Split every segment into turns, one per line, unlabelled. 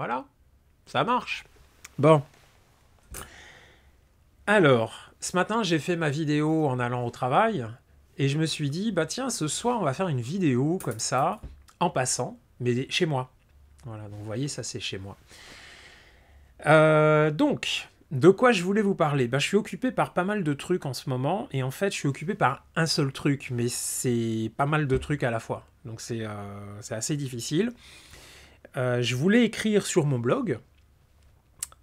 Voilà, ça marche. Bon, alors, ce matin, j'ai fait ma vidéo en allant au travail, et je me suis dit, bah tiens, ce soir, on va faire une vidéo comme ça, en passant, mais chez moi. Voilà, donc vous voyez, ça c'est chez moi. Donc, de quoi je voulais vous parler? Je suis occupé par pas mal de trucs en ce moment, et en fait, je suis occupé par un seul truc, mais c'est pas mal de trucs à la fois. Donc c'est assez difficile. Je voulais écrire sur mon blog,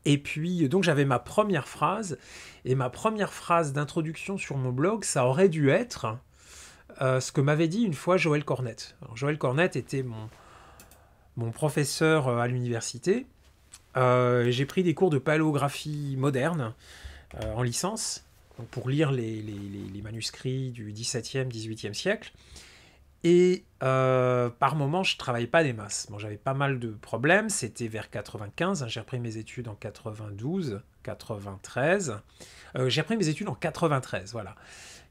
et puis donc j'avais ma première phrase, et ma première phrase d'introduction sur mon blog, ça aurait dû être ce que m'avait dit une fois Joël Cornette. Alors, Joël Cornette était mon professeur à l'université. J'ai pris des cours de paléographie moderne en licence, donc pour lire les manuscrits du XVIIe, XVIIIe siècle. Et par moment, je ne travaillais pas des masses. Bon, j'avais pas mal de problèmes. C'était vers 95. J'ai repris mes études en 92, 93. J'ai repris mes études en 93, voilà.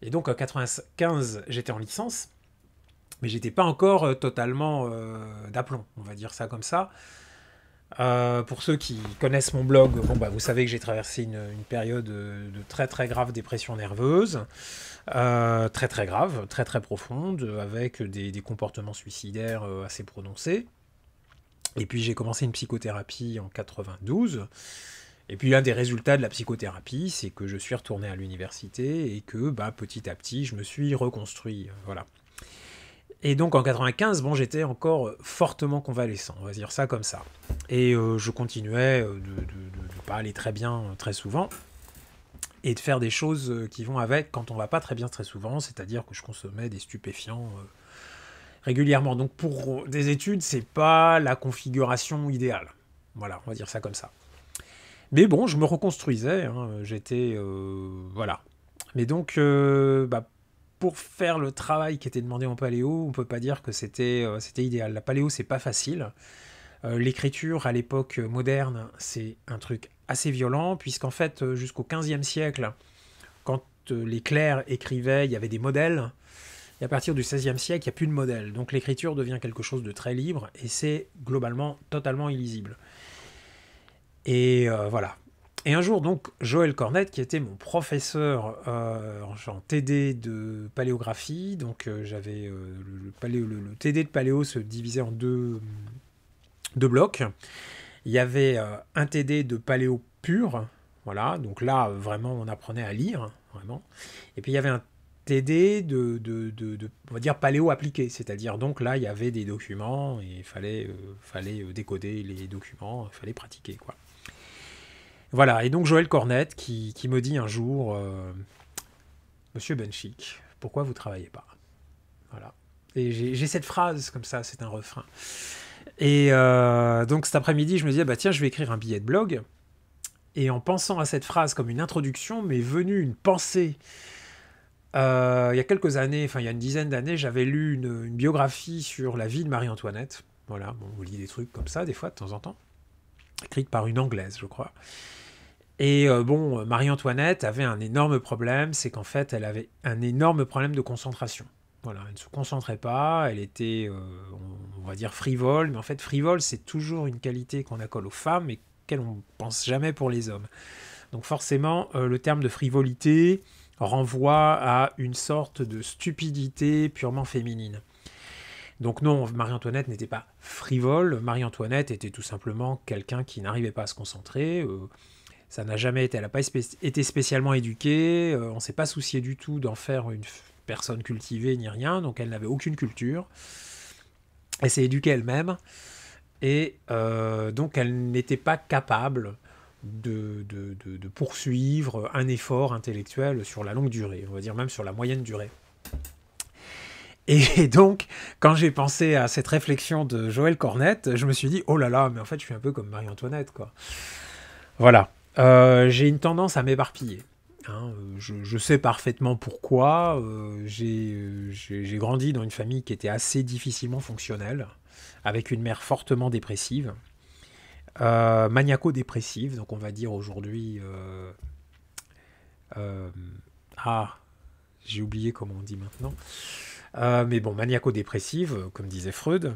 Et donc en 95, j'étais en licence, mais j'étais pas encore totalement d'aplomb, on va dire ça comme ça. Pour ceux qui connaissent mon blog, bon, vous savez que j'ai traversé une période de très très grave dépression nerveuse, très très grave, très très profonde, avec des comportements suicidaires assez prononcés. Et puis j'ai commencé une psychothérapie en 92. Et puis l'un des résultats de la psychothérapie, c'est que je suis retourné à l'université et que petit à petit, je me suis reconstruit. Voilà. Et donc en 95, bon, j'étais encore fortement convalescent, on va dire ça comme ça. Et je continuais de ne pas aller très bien très souvent et de faire des choses qui vont avec quand on va pas très bien très souvent, c'est-à-dire que je consommais des stupéfiants régulièrement. Donc pour des études, c'est pas la configuration idéale. Voilà, on va dire ça comme ça. Mais bon, je me reconstruisais, hein, j'étais... voilà. Mais donc, pour faire le travail qui était demandé en paléo, on peut pas dire que c'était idéal. La paléo, c'est pas facile. L'écriture à l'époque moderne, c'est un truc assez violent, puisqu'en fait, jusqu'au XVe siècle, quand les clercs écrivaient, il y avait des modèles. Et à partir du XVIe siècle, il n'y a plus de modèles. Donc l'écriture devient quelque chose de très libre, et c'est globalement totalement illisible. Et voilà. Et un jour, donc, Joël Cornette, qui était mon professeur en TD de paléographie, donc j'avais le TD de paléo se divisait en deux blocs. Il y avait un TD de paléo pur, voilà, donc là, vraiment, on apprenait à lire, vraiment. Et puis il y avait un TD on va dire, paléo appliqué, c'est-à-dire, donc là, il y avait des documents, et il fallait décoder les documents, il fallait pratiquer, quoi. Voilà, et donc Joël Cornette qui me dit un jour, Monsieur Benchik, pourquoi vous travaillez pas? Voilà. Et j'ai cette phrase comme ça, c'est un refrain. Et donc cet après-midi, je me disais, tiens, je vais écrire un billet de blog. Et en pensant à cette phrase comme une introduction, m'est venue une pensée. Il y a quelques années, enfin il y a une dizaine d'années, j'avais lu une biographie sur la vie de Marie-Antoinette. Voilà, bon, on lit des trucs comme ça, des fois, de temps en temps. Écrite par une Anglaise, je crois. Et Marie-Antoinette avait un énorme problème, c'est qu'en fait, elle avait un énorme problème de concentration. Voilà, elle ne se concentrait pas, elle était, on va dire, frivole, mais en fait, frivole, c'est toujours une qualité qu'on accole aux femmes et qu'elle on ne pense jamais pour les hommes. Donc forcément, le terme de frivolité renvoie à une sorte de stupidité purement féminine. Donc non, Marie-Antoinette n'était pas frivole, Marie-Antoinette était tout simplement quelqu'un qui n'arrivait pas à se concentrer. Ça n'a jamais été, elle n'a pas été spécialement éduquée, on ne s'est pas soucié du tout d'en faire une personne cultivée ni rien, donc elle n'avait aucune culture. Elle s'est éduquée elle-même, et donc elle n'était pas capable de poursuivre un effort intellectuel sur la longue durée, on va dire même sur la moyenne durée. Et donc, quand j'ai pensé à cette réflexion de Joël Cornette, je me suis dit, oh là là, mais en fait, je suis un peu comme Marie-Antoinette, quoi. Voilà. J'ai une tendance à m'éparpiller. Hein, je sais parfaitement pourquoi. J'ai grandi dans une famille qui était assez difficilement fonctionnelle, avec une mère fortement dépressive, maniaco-dépressive, donc on va dire aujourd'hui... ah, j'ai oublié comment on dit maintenant. Mais bon, maniaco-dépressive, comme disait Freud.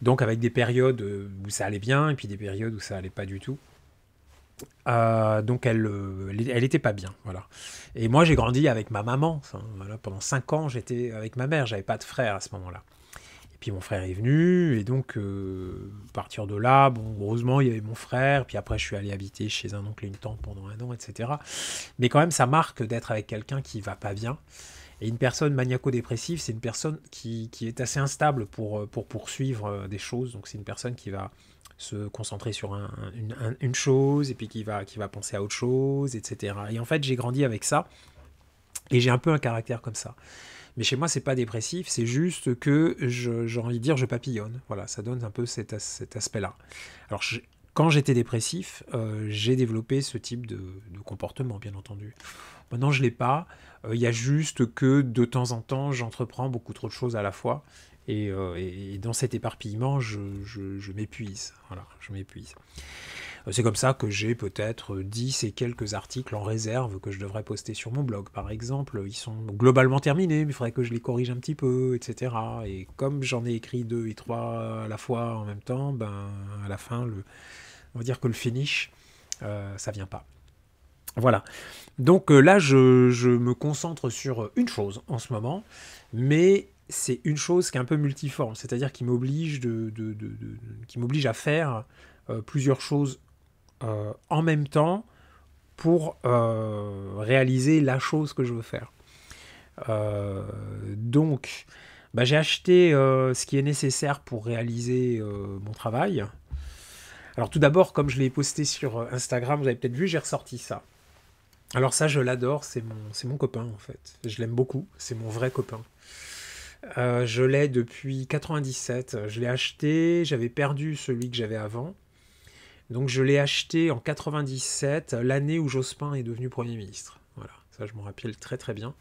Donc avec des périodes où ça allait bien et puis des périodes où ça allait pas du tout. Donc elle était pas bien, voilà. Et moi j'ai grandi avec ma maman, voilà, pendant 5 ans j'étais avec ma mère, j'avais pas de frère à ce moment-là. Et puis mon frère est venu, et donc à partir de là, bon, heureusement il y avait mon frère, puis après je suis allé habiter chez un oncle et une tante pendant 1 an, etc. Mais quand même ça marque d'être avec quelqu'un qui va pas bien. Et une personne maniaco-dépressive, c'est une personne qui est assez instable pour poursuivre des choses, donc c'est une personne qui va se concentrer sur une chose, et puis qui va penser à autre chose, etc. Et en fait, j'ai grandi avec ça, et j'ai un peu un caractère comme ça. Mais chez moi, c'est pas dépressif, c'est juste que, j'ai envie de dire, je papillonne. Voilà, ça donne un peu cet aspect-là. Alors, quand j'étais dépressif, j'ai développé ce type de comportement, bien entendu. Maintenant, je l'ai pas. Il y a juste que, de temps en temps, j'entreprends beaucoup trop de choses à la fois. Et dans cet éparpillement, je m'épuise. Voilà, je m'épuise. C'est comme ça que j'ai peut-être 10 et quelques articles en réserve que je devrais poster sur mon blog, par exemple. Ils sont globalement terminés, mais il faudrait que je les corrige un petit peu, etc. Et comme j'en ai écrit 2 et 3 à la fois en même temps, ben, à la fin, on va dire que le finish, ça vient pas. Voilà. Donc là, je me concentre sur une chose en ce moment, mais c'est une chose qui est un peu multiforme, c'est-à-dire qui m'oblige qui m'oblige à faire plusieurs choses en même temps pour réaliser la chose que je veux faire. Donc, bah, j'ai acheté ce qui est nécessaire pour réaliser mon travail. Alors tout d'abord, comme je l'ai posté sur Instagram, vous avez peut-être vu, j'ai ressorti ça. Alors ça, je l'adore, c'est mon copain en fait. Je l'aime beaucoup, c'est mon vrai copain. Je l'ai depuis 97, je l'ai acheté, j'avais perdu celui que j'avais avant. Donc je l'ai acheté en 97, l'année où Jospin est devenu Premier ministre. Voilà, ça je m'en rappelle très très bien.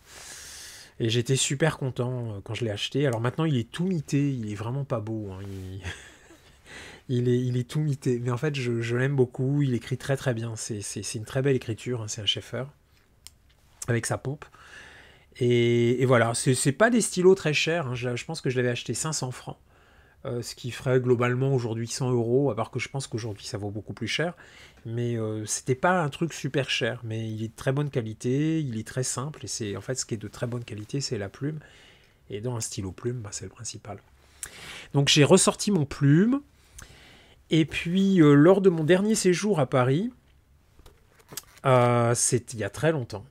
Et j'étais super content quand je l'ai acheté. Alors maintenant il est tout mité, il est vraiment pas beau. Hein. Il est tout mité. Mais en fait je l'aime beaucoup, il écrit très très bien. C'est une très belle écriture, hein. C'est un Schaeffer avec sa pompe. Et voilà, c'est pas des stylos très chers. Hein. Je pense que je l'avais acheté 500 francs. Ce qui ferait globalement aujourd'hui 100 €, à part que je pense qu'aujourd'hui ça vaut beaucoup plus cher. Mais c'était pas un truc super cher, mais il est de très bonne qualité, il est très simple, et c'est en fait ce qui est de très bonne qualité, c'est la plume. Et dans un stylo plume, bah, c'est le principal. Donc j'ai ressorti mon plume, et puis lors de mon dernier séjour à Paris, c'était il y a très longtemps.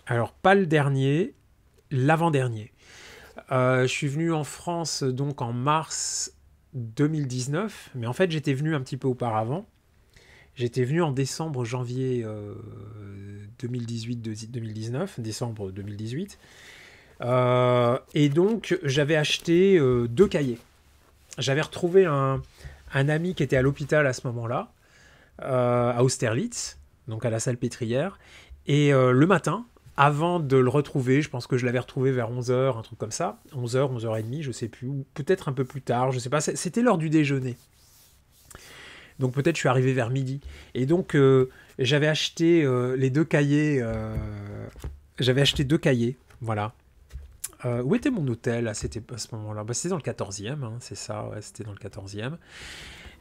Alors pas le dernier, l'avant-dernier. Je suis venu en France donc en mars 2019, mais en fait j'étais venu un petit peu auparavant. J'étais venu en décembre, janvier 2018-2019, décembre 2018. Et donc j'avais acheté 2 cahiers. J'avais retrouvé un ami qui était à l'hôpital à ce moment-là, à Austerlitz, donc à la Salpêtrière. Et le matin, avant de le retrouver, je pense que je l'avais retrouvé vers 11h, un truc comme ça, 11h, 11h30, je sais plus, ou peut-être un peu plus tard, je sais pas, c'était l'heure du déjeuner. Donc peut-être je suis arrivé vers midi. Et donc j'avais acheté les 2 cahiers, j'avais acheté 2 cahiers, voilà. Où était mon hôtel à ce moment-là? Bah, c'était dans le 14e, hein, c'est ça, ouais, c'était dans le 14e.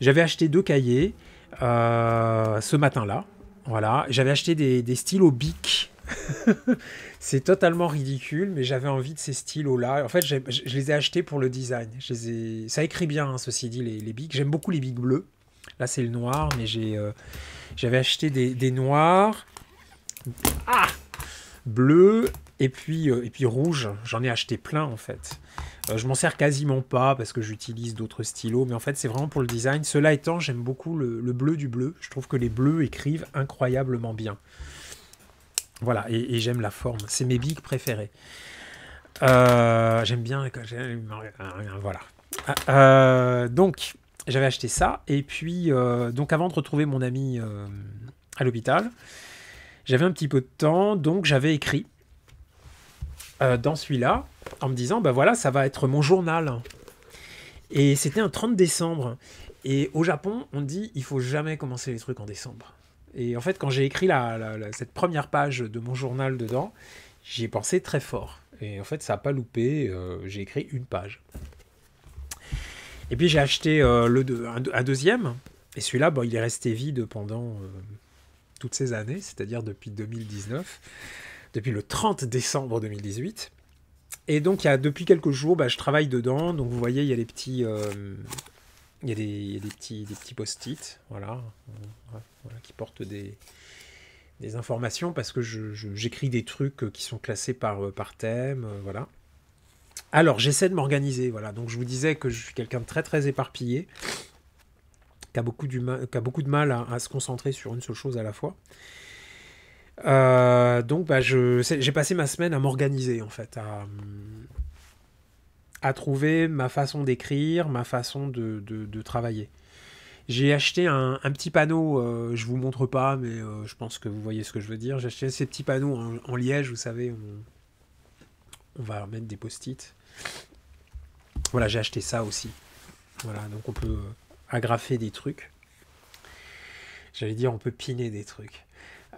J'avais acheté 2 cahiers ce matin-là, voilà. J'avais acheté des stylos Bic. C'est totalement ridicule, mais j'avais envie de ces stylos-là. En fait, je les ai achetés pour le design. Ça écrit bien, hein, ceci dit, les Bic. J'aime beaucoup les Bic bleus. Là, c'est le noir, mais j'avais acheté des noirs, bleus, et puis rouge. J'en ai acheté plein, en fait. Je m'en sers quasiment pas, parce que j'utilise d'autres stylos, mais en fait, c'est vraiment pour le design. Cela étant, j'aime beaucoup le bleu du bleu. Je trouve que les bleus écrivent incroyablement bien. Voilà, et j'aime la forme. C'est mes bics préférés. J'aime bien... Voilà. Donc, j'avais acheté ça. Et puis, donc avant de retrouver mon ami à l'hôpital, j'avais un petit peu de temps. Donc, j'avais écrit dans celui-là, en me disant, bah voilà, ça va être mon journal. Et c'était un 30 décembre. Et au Japon, on dit, il faut jamais commencer les trucs en décembre. Et en fait, quand j'ai écrit cette première page de mon journal dedans, j'y ai pensé très fort. Et en fait, ça n'a pas loupé. J'ai écrit une page. Et puis j'ai acheté un deuxième, et celui-là, bon, il est resté vide pendant toutes ces années, c'est-à-dire depuis 2019, depuis le 30 décembre 2018. Et donc, depuis quelques jours, bah, je travaille dedans. Donc, vous voyez, il y a des petits, des petits post-it, voilà, voilà, qui portent des informations parce que j'écris des trucs qui sont classés par thème, voilà. Alors, j'essaie de m'organiser, voilà. Donc, je vous disais que je suis quelqu'un de très, très éparpillé, qui a beaucoup de mal à se concentrer sur une seule chose à la fois. Donc, bah, j'ai passé ma semaine à m'organiser, en fait, à trouver ma façon d'écrire, ma façon de travailler. J'ai acheté un petit panneau, je vous montre pas, mais je pense que vous voyez ce que je veux dire. J'ai acheté ces petits panneaux en liège, vous savez, on va mettre des post-it. Voilà, j'ai acheté ça aussi. Voilà, donc on peut agrafer des trucs. J'allais dire, on peut piner des trucs.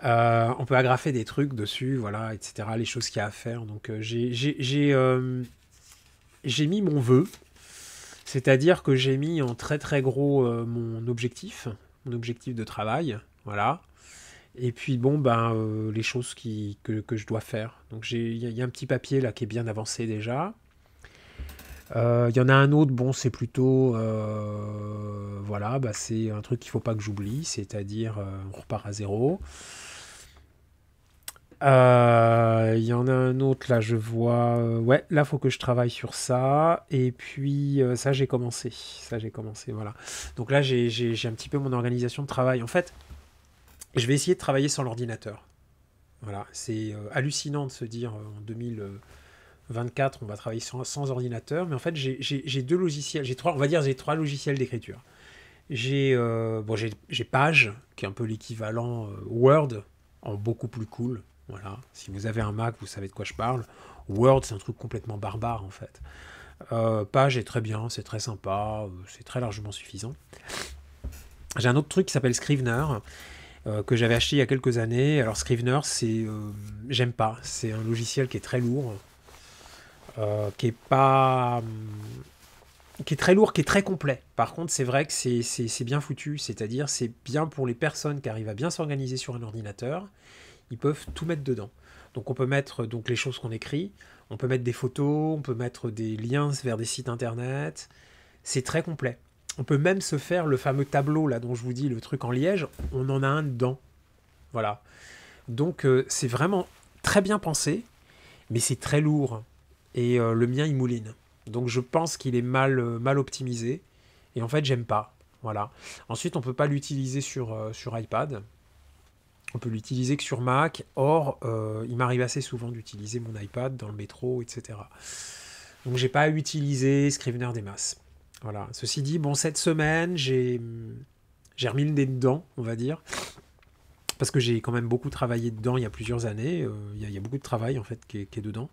On peut agrafer des trucs dessus, voilà, etc. Les choses qu'il y a à faire. Donc j'ai mis mon vœu, c'est-à-dire que j'ai mis en très très gros mon objectif de travail, voilà. Et puis bon, ben, les choses que je dois faire. Donc il y a un petit papier là qui est bien avancé déjà. Il y en a un autre, bon, c'est plutôt, voilà, bah, c'est un truc qu'il faut pas que j'oublie, c'est-à-dire on repart à zéro. Il y en a un autre, là, je vois. Ouais, là, faut que je travaille sur ça. Et puis, ça, j'ai commencé. Ça, j'ai commencé, voilà. Donc là, j'ai un petit peu mon organisation de travail. En fait, je vais essayer de travailler sans l'ordinateur. Voilà, c'est hallucinant de se dire en 2024, on va travailler sans ordinateur. Mais en fait, j'ai deux logiciels. J'ai trois, on va dire, j'ai trois logiciels d'écriture. Bon, j'ai Page, qui est un peu l'équivalent Word, en beaucoup plus cool. Voilà. Si vous avez un Mac, vous savez de quoi je parle. Word, c'est un truc complètement barbare, en fait. Page est très bien, c'est très sympa, c'est très largement suffisant. J'ai un autre truc qui s'appelle Scrivener, que j'avais acheté il y a quelques années. Alors Scrivener, j'aime pas. C'est un logiciel qui est très lourd, qui est pas... qui est très lourd, qui est très complet. Par contre, c'est vrai que c'est bien foutu, c'est-à-dire c'est bien pour les personnes qui arrivent à bien s'organiser sur un ordinateur. Ils peuvent tout mettre dedans. Donc on peut mettre donc les choses qu'on écrit, on peut mettre des photos, on peut mettre des liens vers des sites internet. C'est très complet. On peut même se faire le fameux tableau là dont je vous dis, le truc en liège, on en a un dedans. Voilà. Donc c'est vraiment très bien pensé, mais c'est très lourd. Et le mien il mouline. Donc je pense qu'il est mal optimisé. Et en fait j'aime pas. Voilà. Ensuite on peut pas l'utiliser sur iPad. On peut l'utiliser que sur Mac. Or, il m'arrive assez souvent d'utiliser mon iPad dans le métro, etc. Donc, j'ai pas utilisé Scrivener des masses. Voilà. Ceci dit, bon, cette semaine, j'ai remis le nez dedans, on va dire. Parce que j'ai quand même beaucoup travaillé dedans il y a plusieurs années. Il y a beaucoup de travail, en fait, qui est dedans.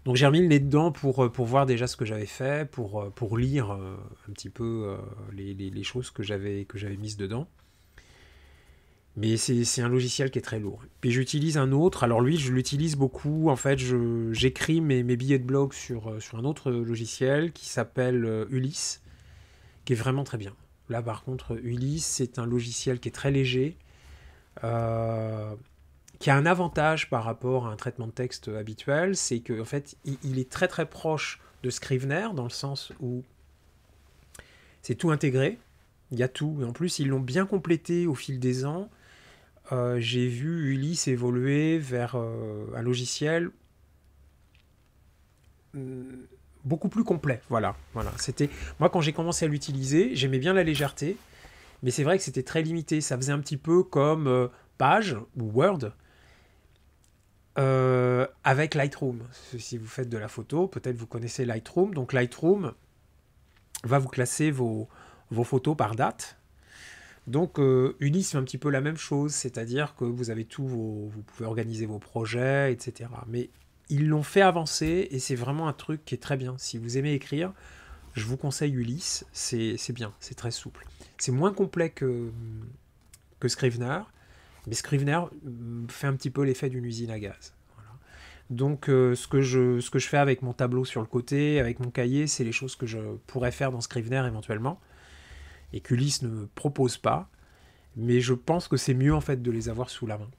Donc, j'ai remis le nez dedans pour voir déjà ce que j'avais fait, pour lire un petit peu les choses que j'avais mises dedans. Mais c'est un logiciel qui est très lourd. Puis j'utilise un autre. Alors lui, je l'utilise beaucoup. En fait, j'écris mes billets de blog sur un autre logiciel qui s'appelle Ulysse, qui est vraiment très bien. Là, par contre, Ulysse, c'est un logiciel qui est très léger, qui a un avantage par rapport à un traitement de texte habituel, c'est qu'en fait, il est très très proche de Scrivener, dans le sens où c'est tout intégré. Il y a tout. Et en plus, ils l'ont bien complété au fil des ans. J'ai vu Ulysse évoluer vers un logiciel beaucoup plus complet. Voilà. C'était moi quand j'ai commencé à l'utiliser, j'aimais bien la légèreté, mais c'est vrai que c'était très limité. Ça faisait un petit peu comme Page ou Word avec Lightroom. Si vous faites de la photo, peut-être vous connaissez Lightroom. Donc Lightroom va vous classer vos photos par date. Donc Ulysse fait un petit peu la même chose, c'est-à-dire que vous avez vous pouvez organiser vos projets, etc. Mais ils l'ont fait avancer et c'est vraiment un truc qui est très bien. Si vous aimez écrire, je vous conseille Ulysse, c'est bien, c'est très souple. C'est moins complet que Scrivener, mais Scrivener fait un petit peu l'effet d'une usine à gaz. Voilà. Donc ce que je fais avec mon tableau sur le côté, avec mon cahier, c'est les choses que je pourrais faire dans Scrivener éventuellement, et qu'Ulysse ne me propose pas. Mais je pense que c'est mieux en fait de les avoir sous la main.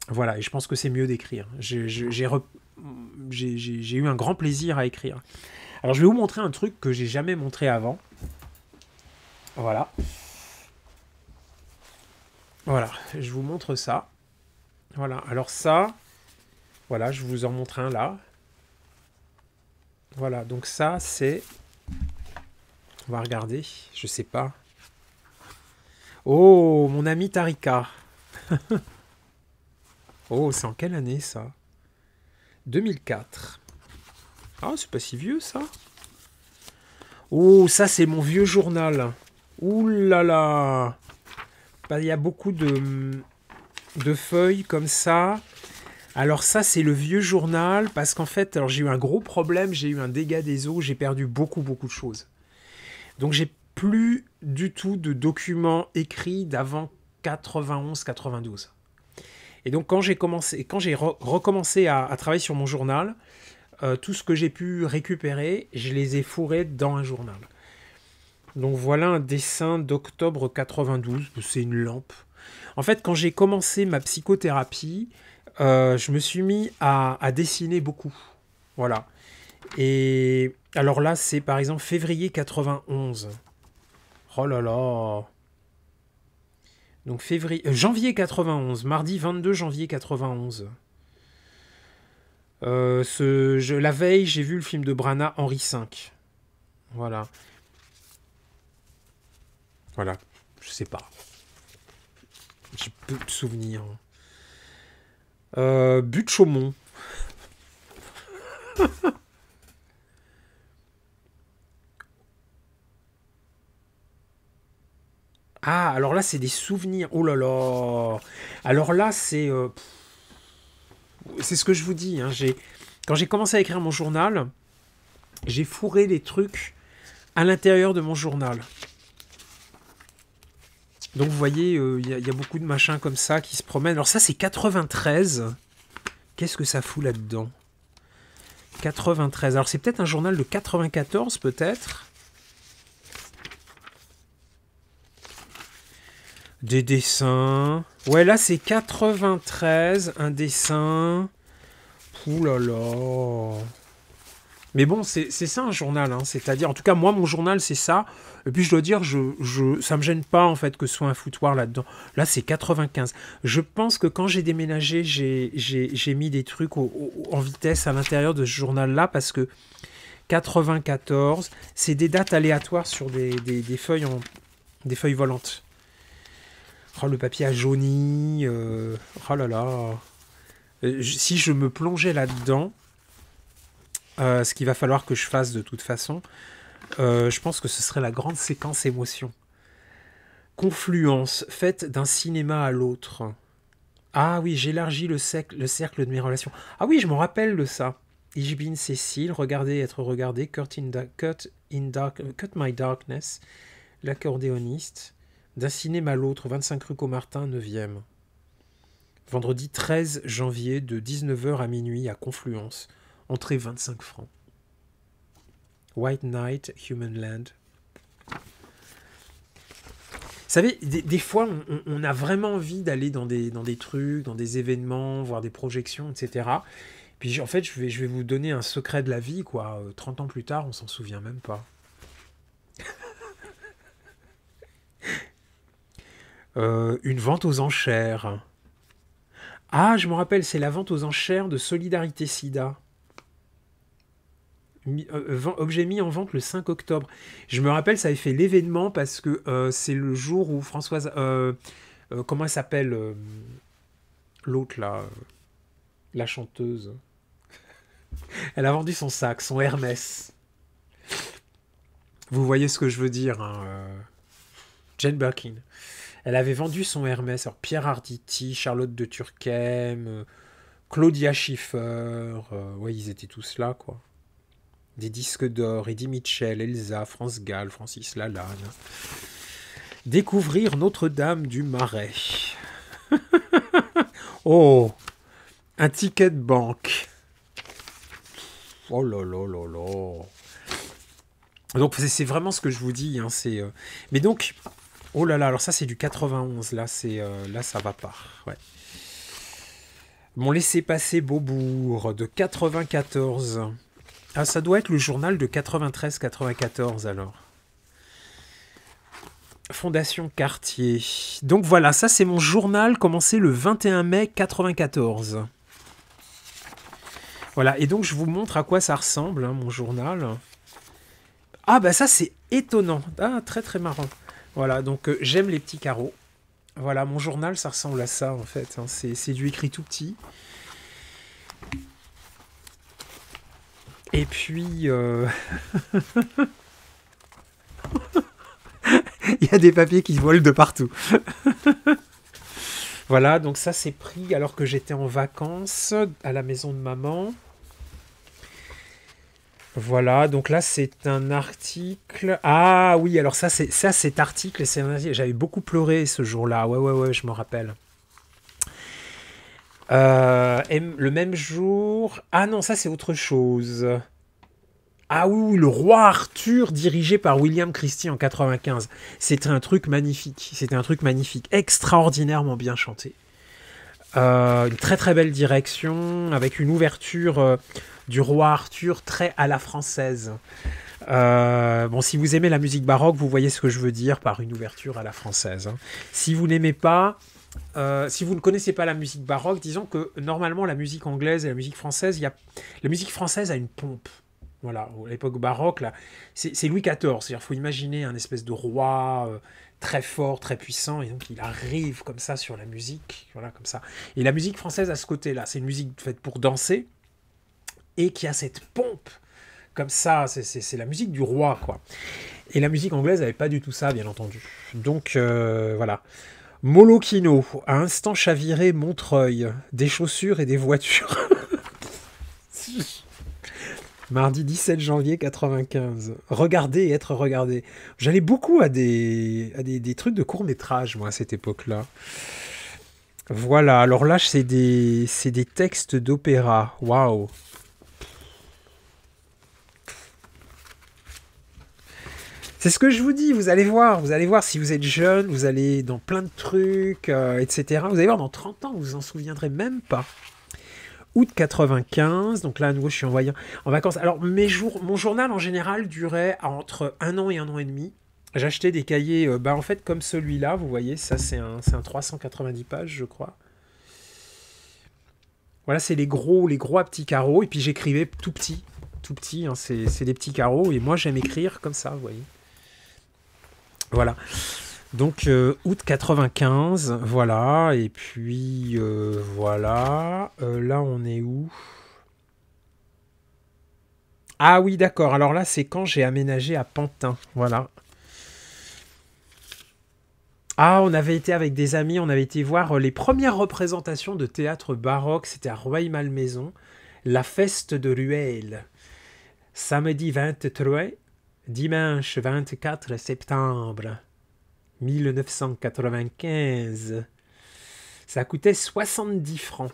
Voilà, et je pense que c'est mieux d'écrire. J'ai eu un grand plaisir à écrire. Alors je vais vous montrer un truc que j'ai jamais montré avant. Voilà. Voilà, je vous montre ça. Voilà, alors ça, voilà, je vous en montre un là. Voilà, donc ça c'est... On va regarder, je sais pas. Oh, mon ami Tarika. Oh, c'est en quelle année ça? 2004. Ah, c'est pas si vieux ça. Oh, ça c'est mon vieux journal. Ouh là là. Bah, il y a beaucoup de feuilles comme ça. Alors ça c'est le vieux journal parce qu'en fait, alors j'ai eu un gros problème, j'ai eu un dégât des eaux, j'ai perdu beaucoup de choses. Donc j'ai plus du tout de documents écrits d'avant 91-92. Et donc quand j'ai recommencé à travailler sur mon journal, tout ce que j'ai pu récupérer, je les ai fourrés dans un journal. Donc voilà un dessin d'octobre 92, c'est une lampe. En fait, quand j'ai commencé ma psychothérapie, je me suis mis à dessiner beaucoup. Voilà. Et alors là, c'est par exemple février 91. Oh là là. Donc janvier 91, mardi 22 janvier 91. La veille, j'ai vu le film de Branagh, Henri V. Voilà. Voilà. Je sais pas. J'ai peu de souvenirs. But de Chaumont. Ah, alors là, c'est des souvenirs. Oh là là. Alors là, c'est ce que je vous dis. Hein. Quand j'ai commencé à écrire mon journal, j'ai fourré les trucs à l'intérieur de mon journal. Donc vous voyez, y a beaucoup de machins comme ça qui se promènent. Alors ça, c'est 93. Qu'est-ce que ça fout là-dedans? 93. Alors c'est peut-être un journal de 94, peut-être. Des dessins. Ouais, là, c'est 93. Un dessin. Ouh là là. Mais bon, c'est ça un journal. Hein. C'est-à-dire, en tout cas, moi, mon journal, c'est ça. Et puis, je dois dire, ça me gêne pas, en fait, que ce soit un foutoir là-dedans. Là, c'est 95. Je pense que quand j'ai déménagé, j'ai mis des trucs en vitesse à l'intérieur de ce journal-là, parce que 94, c'est des dates aléatoires sur des feuilles, des feuilles volantes. Oh, le papier a jauni. Oh là là. Si je me plongeais là-dedans, ce qu'il va falloir que je fasse de toute façon, je pense que ce serait la grande séquence émotion. Confluence, faite d'un cinéma à l'autre. Ah oui, j'élargis le cercle de mes relations. Ah oui, je m'en rappelle de ça. Ich bin Cécile, regarder, être regardé, cut my darkness, l'accordéoniste. D'un cinéma à l'autre, 25 rue Caumartin, 9e. Vendredi 13 janvier, de 19h à minuit à Confluence. Entrée 25 francs. White Knight, Human Land. Vous savez, des fois, on a vraiment envie d'aller dans des trucs, dans des événements, voir des projections, etc. Puis en fait, je vais vous donner un secret de la vie, quoi. 30 ans plus tard, on s'en souvient même pas. Une vente aux enchères. Ah, je me rappelle, c'est la vente aux enchères de Solidarité Sida. Objet mis en vente le 5 octobre. Je me rappelle, ça avait fait l'événement parce que c'est le jour où Françoise... comment elle s'appelle l'autre, là la chanteuse. Elle a vendu son sac, son Hermès. Vous voyez ce que je veux dire, hein, Jane Birkin. Elle avait vendu son Hermès. Alors Pierre Arditi, Charlotte de Turckheim, Claudia Schiffer, ouais, ils étaient tous là, quoi. Des disques d'or, Eddie Mitchell, Elsa, France Gall, Francis Lalanne. Découvrir Notre-Dame du Marais. Oh, un ticket de banque. Oh là là là là. Donc c'est vraiment ce que je vous dis. Hein, mais donc, oh là là, alors ça c'est du 91. Là, là ça va pas. Ouais. Mon laissez-passer Beaubourg de 94. Ah, ça doit être le journal de 93-94 alors. Fondation Cartier. Donc voilà, ça c'est mon journal commencé le 21 mai 94. Voilà, et donc je vous montre à quoi ça ressemble, hein, mon journal. Ah bah ça c'est étonnant. Ah, très très marrant. Voilà, donc j'aime les petits carreaux. Voilà, mon journal ça ressemble à ça en fait. Hein. C'est du écrit tout petit. Et puis... il y a des papiers qui volent de partout. Voilà, donc ça c'est pris alors que j'étais en vacances à la maison de maman. Voilà, donc là c'est un article. Ah oui, alors ça cet article, j'avais beaucoup pleuré ce jour-là. Ouais, je me rappelle. Le même jour. Ah non, ça c'est autre chose. Ah oui, le roi Arthur dirigé par William Christie en 95. C'était un truc magnifique. C'était un truc magnifique, extraordinairement bien chanté. Une très très belle direction avec une ouverture du roi Arthur très à la française. Bon, si vous aimez la musique baroque, vous voyez ce que je veux dire par une ouverture à la française. Hein. Si vous n'aimez pas, si vous ne connaissez pas la musique baroque, disons que normalement la musique anglaise et la musique française, la musique française a une pompe. Voilà, à l'époque baroque, là, c'est Louis XIV. C'est-à-dire, faut imaginer un espèce de roi très fort, très puissant, et donc il arrive comme ça sur la musique, voilà, comme ça. Et la musique française à ce côté-là, c'est une musique faite pour danser et qui a cette pompe comme ça. C'est la musique du roi, quoi. Et la musique anglaise n'avait pas du tout ça, bien entendu. Donc voilà. Molokino, à instant chaviré Montreuil, des chaussures et des voitures. Mardi 17 janvier 95. Regarder et être regardé. J'allais beaucoup à des trucs de court-métrage, moi, à cette époque-là. Voilà, alors là, c'est des textes d'opéra. Waouh. C'est ce que je vous dis, vous allez voir si vous êtes jeune, vous allez dans plein de trucs, etc. Vous allez voir, dans 30 ans, vous vous en souviendrez même pas. Août 95, donc là à nouveau je suis en vacances. Alors mon journal en général durait entre 1 an et 1 an et demi. J'achetais des cahiers, en fait comme celui-là, vous voyez, ça c'est un 390 pages je crois. Voilà, c'est les gros à petits carreaux, et puis j'écrivais tout petit, hein, c'est des petits carreaux, et moi j'aime écrire comme ça, vous voyez. Voilà. Donc, août 95, voilà, et puis, voilà, là, on est où? Ah oui, d'accord, alors là, c'est quand j'ai aménagé à Pantin, voilà. Ah, on avait été avec des amis, on avait été voir les premières représentations de théâtre baroque, c'était à Rueil-Malmaison, la feste de Rueil, samedi 23, dimanche 24 septembre. 1995. Ça coûtait 70 francs.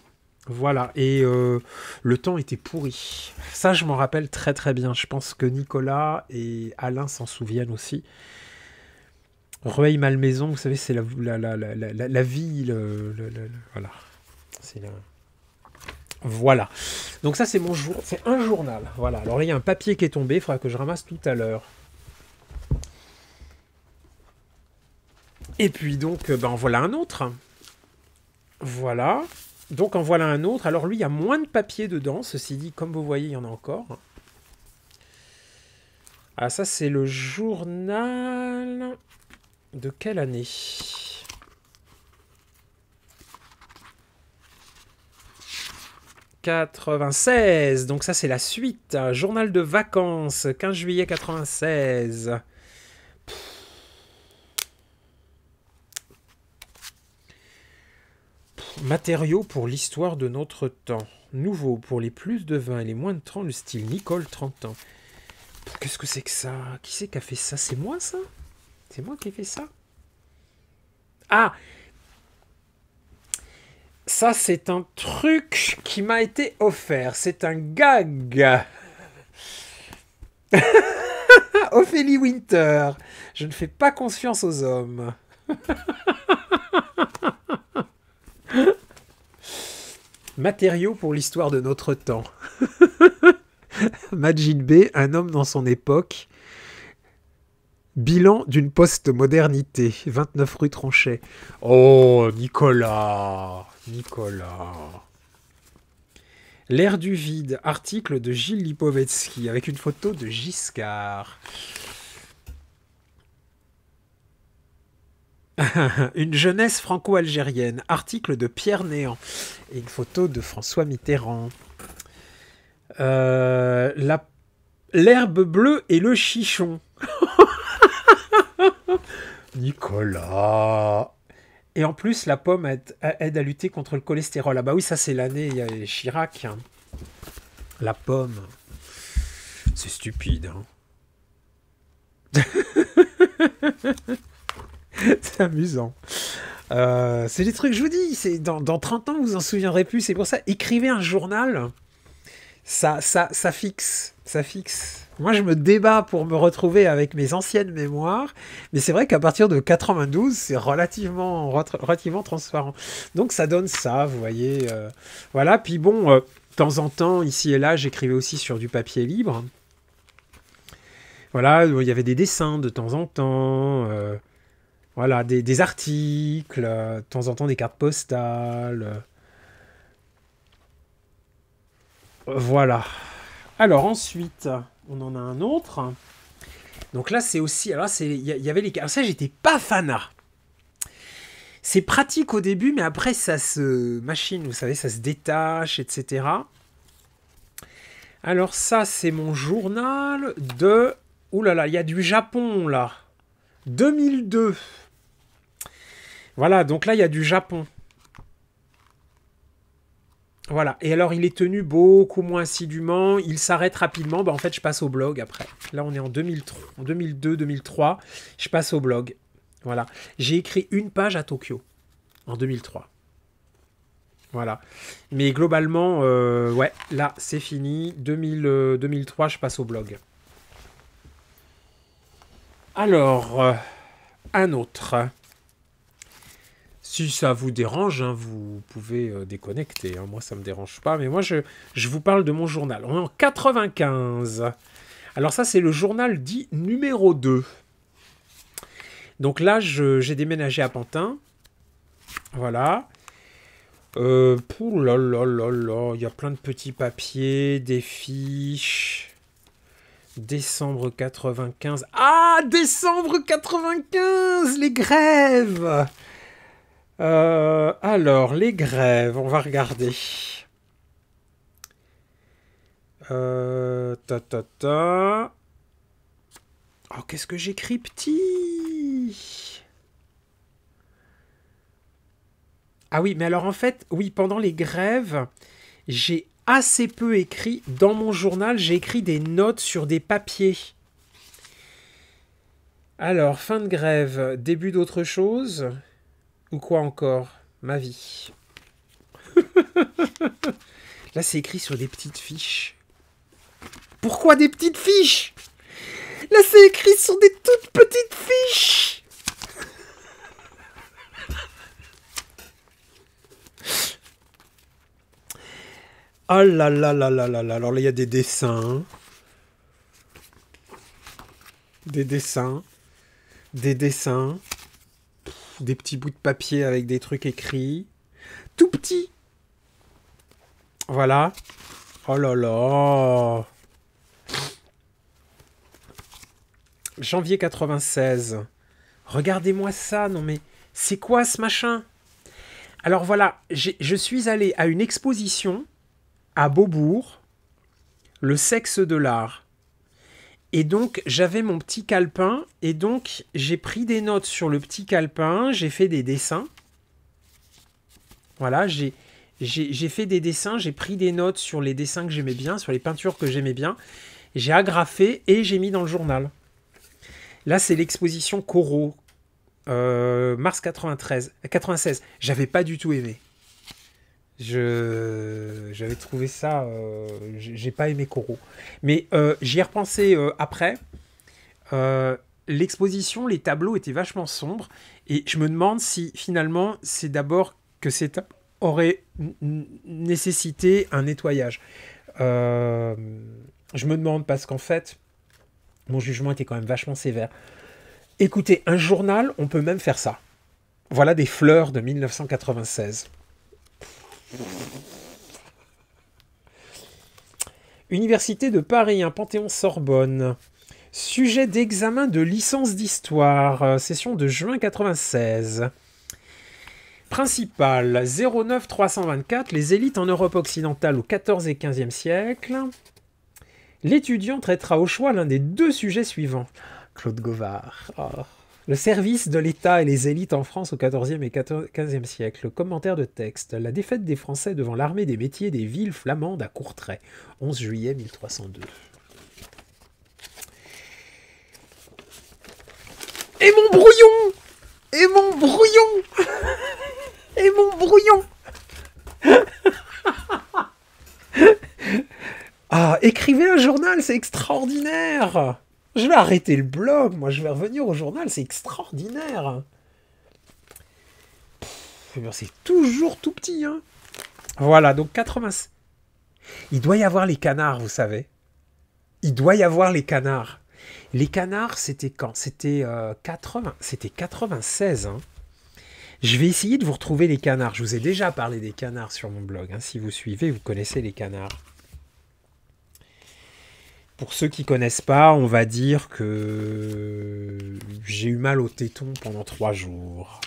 Voilà. Et le temps était pourri. Ça, je m'en rappelle très très bien. Je pense que Nicolas et Alain s'en souviennent aussi. Rueil-Malmaison, vous savez, c'est la ville. Voilà. C'est la... Voilà. Donc ça, c'est mon jour. C'est un journal. Voilà. Alors là, il y a un papier qui est tombé. Il faudra que je ramasse tout à l'heure. Et puis donc, en voilà un autre. Voilà. Donc en voilà un autre. Alors lui, il y a moins de papier dedans. Ceci dit, comme vous voyez, il y en a encore. Ah, ça, c'est le journal... De quelle année ? 96. Donc ça, c'est la suite. Journal de vacances, 15 juillet 96. Matériaux pour l'histoire de notre temps. Nouveau pour les plus de 20 et les moins de 30, le style Nicole 30 ans. Qu'est-ce que c'est que ça ? Qui c'est qui a fait ça ? C'est moi, ça ? C'est moi qui ai fait ça ? Ah ! Ça, c'est un truc qui m'a été offert. C'est un gag. Ophélie Winter. Je ne fais pas confiance aux hommes. Matériaux pour l'histoire de notre temps. Majid B, un homme dans son époque. Bilan d'une post-modernité. 29 rue Tronchet. Oh, Nicolas. Nicolas. L'ère du vide. Article de Gilles Lipovetsky avec une photo de Giscard. Une jeunesse franco-algérienne. Article de Pierre Néant. Et une photo de François Mitterrand. L'herbe bleue et le chichon. Nicolas. Et en plus, la pomme aide à lutter contre le cholestérol. Ah bah oui, ça c'est l'année, il y a Chirac. Hein. La pomme. C'est stupide. Hein. C'est amusant. C'est des trucs, je vous dis, c'est dans 30 ans, vous vous en souviendrez plus. C'est pour ça, écrivez un journal. Ça fixe. Ça fixe. Moi, je me débat pour me retrouver avec mes anciennes mémoires, mais c'est vrai qu'à partir de 92, c'est relativement transparent. Donc, ça donne ça, vous voyez. Voilà, puis bon, de temps en temps, ici et là, j'écrivais aussi sur du papier libre. Voilà, il y avait des dessins de temps en temps, voilà, des articles, de temps en temps des cartes postales. Voilà. Alors ensuite, on en a un autre. Donc là, c'est aussi... Alors il y avait les... Alors ça, j'étais pas fanat. C'est pratique au début, mais après, ça se... Machine, vous savez, ça se détache, etc. Alors ça, c'est mon journal de... Ouh là là, il y a du Japon, là. 2002. Voilà, donc là, il y a du Japon. Voilà, et alors il est tenu beaucoup moins assidûment, il s'arrête rapidement, bah en fait je passe au blog après. Là on est en 2003, en 2002-2003, je passe au blog. Voilà, j'ai écrit une page à Tokyo en 2003. Voilà, mais globalement, ouais, là c'est fini, 2003 je passe au blog. Alors, un autre... Si ça vous dérange, hein, vous pouvez déconnecter. Hein. Moi, ça ne me dérange pas. Mais moi, je vous parle de mon journal. On est en 95. Alors ça, c'est le journal dit numéro 2. Donc là, j'ai déménagé à Pantin. Voilà. Pouh là là là là. Il y a plein de petits papiers, des fiches. Décembre 95. Ah, décembre 95, les grèves. Alors, les grèves, on va regarder. Oh, qu'est-ce que j'écris petit? Ah oui, mais alors en fait, oui, pendant les grèves, j'ai assez peu écrit. Dans mon journal, j'ai écrit des notes sur des papiers. Alors, fin de grève, début d'autre chose. Ou quoi encore? Ma vie. Là, c'est écrit sur des petites fiches. Pourquoi des petites fiches? Là, c'est écrit sur des toutes petites fiches. Oh là là là là là là. Alors là, il y a des dessins. Des dessins. Des dessins. Des petits bouts de papier avec des trucs écrits. Tout petit. Voilà. Oh là là. Janvier 96. Regardez-moi ça. Non mais, c'est quoi ce machin? Alors voilà, je suis allé à une exposition à Beaubourg. Le sexe de l'art. Et donc, j'avais mon petit calepin, et donc, j'ai pris des notes sur le petit calepin, j'ai fait des dessins. Voilà, j'ai fait des dessins, j'ai pris des notes sur les dessins que j'aimais bien, sur les peintures que j'aimais bien. J'ai agrafé et j'ai mis dans le journal. Là, c'est l'exposition Corot, mars 96. J'avais pas du tout aimé. J'avais trouvé ça... j'ai pas aimé Corot. Mais j'y ai repensé après. L'exposition, les tableaux étaient vachement sombres. Et je me demande si finalement, c'est d'abord que ces tableaux auraient nécessité un nettoyage. Euh, je me demande parce qu'en fait, mon jugement était quand même vachement sévère. Écoutez, un journal, on peut même faire ça. Voilà des fleurs de 1996. Université de Paris, un Panthéon-Sorbonne. Sujet d'examen de licence d'histoire, session de juin 96. Principal, 09 324, les élites en Europe occidentale au XIVe et XVe siècle. L'étudiant traitera au choix l'un des deux sujets suivants. Claude Gauvard. Oh. Le service de l'État et les élites en France au XIVe et XVe siècle. Commentaire de texte. La défaite des Français devant l'armée des métiers des villes flamandes à Courtrai. 11 juillet 1302. Et mon brouillon! Et mon brouillon! Et mon brouillon! Ah, écrivez un journal, c'est extraordinaire! Je vais arrêter le blog, moi je vais revenir au journal, c'est extraordinaire! C'est toujours tout petit, hein? Voilà, donc 80... Il doit y avoir les canards, vous savez. Il doit y avoir les canards. Les canards, c'était quand? C'était 80... C'était 96, hein? Je vais essayer de vous retrouver les canards. Je vous ai déjà parlé des canards sur mon blog. Hein. Si vous suivez, vous connaissez les canards. Pour ceux qui ne connaissent pas, on va dire que j'ai eu mal au téton pendant 3 jours.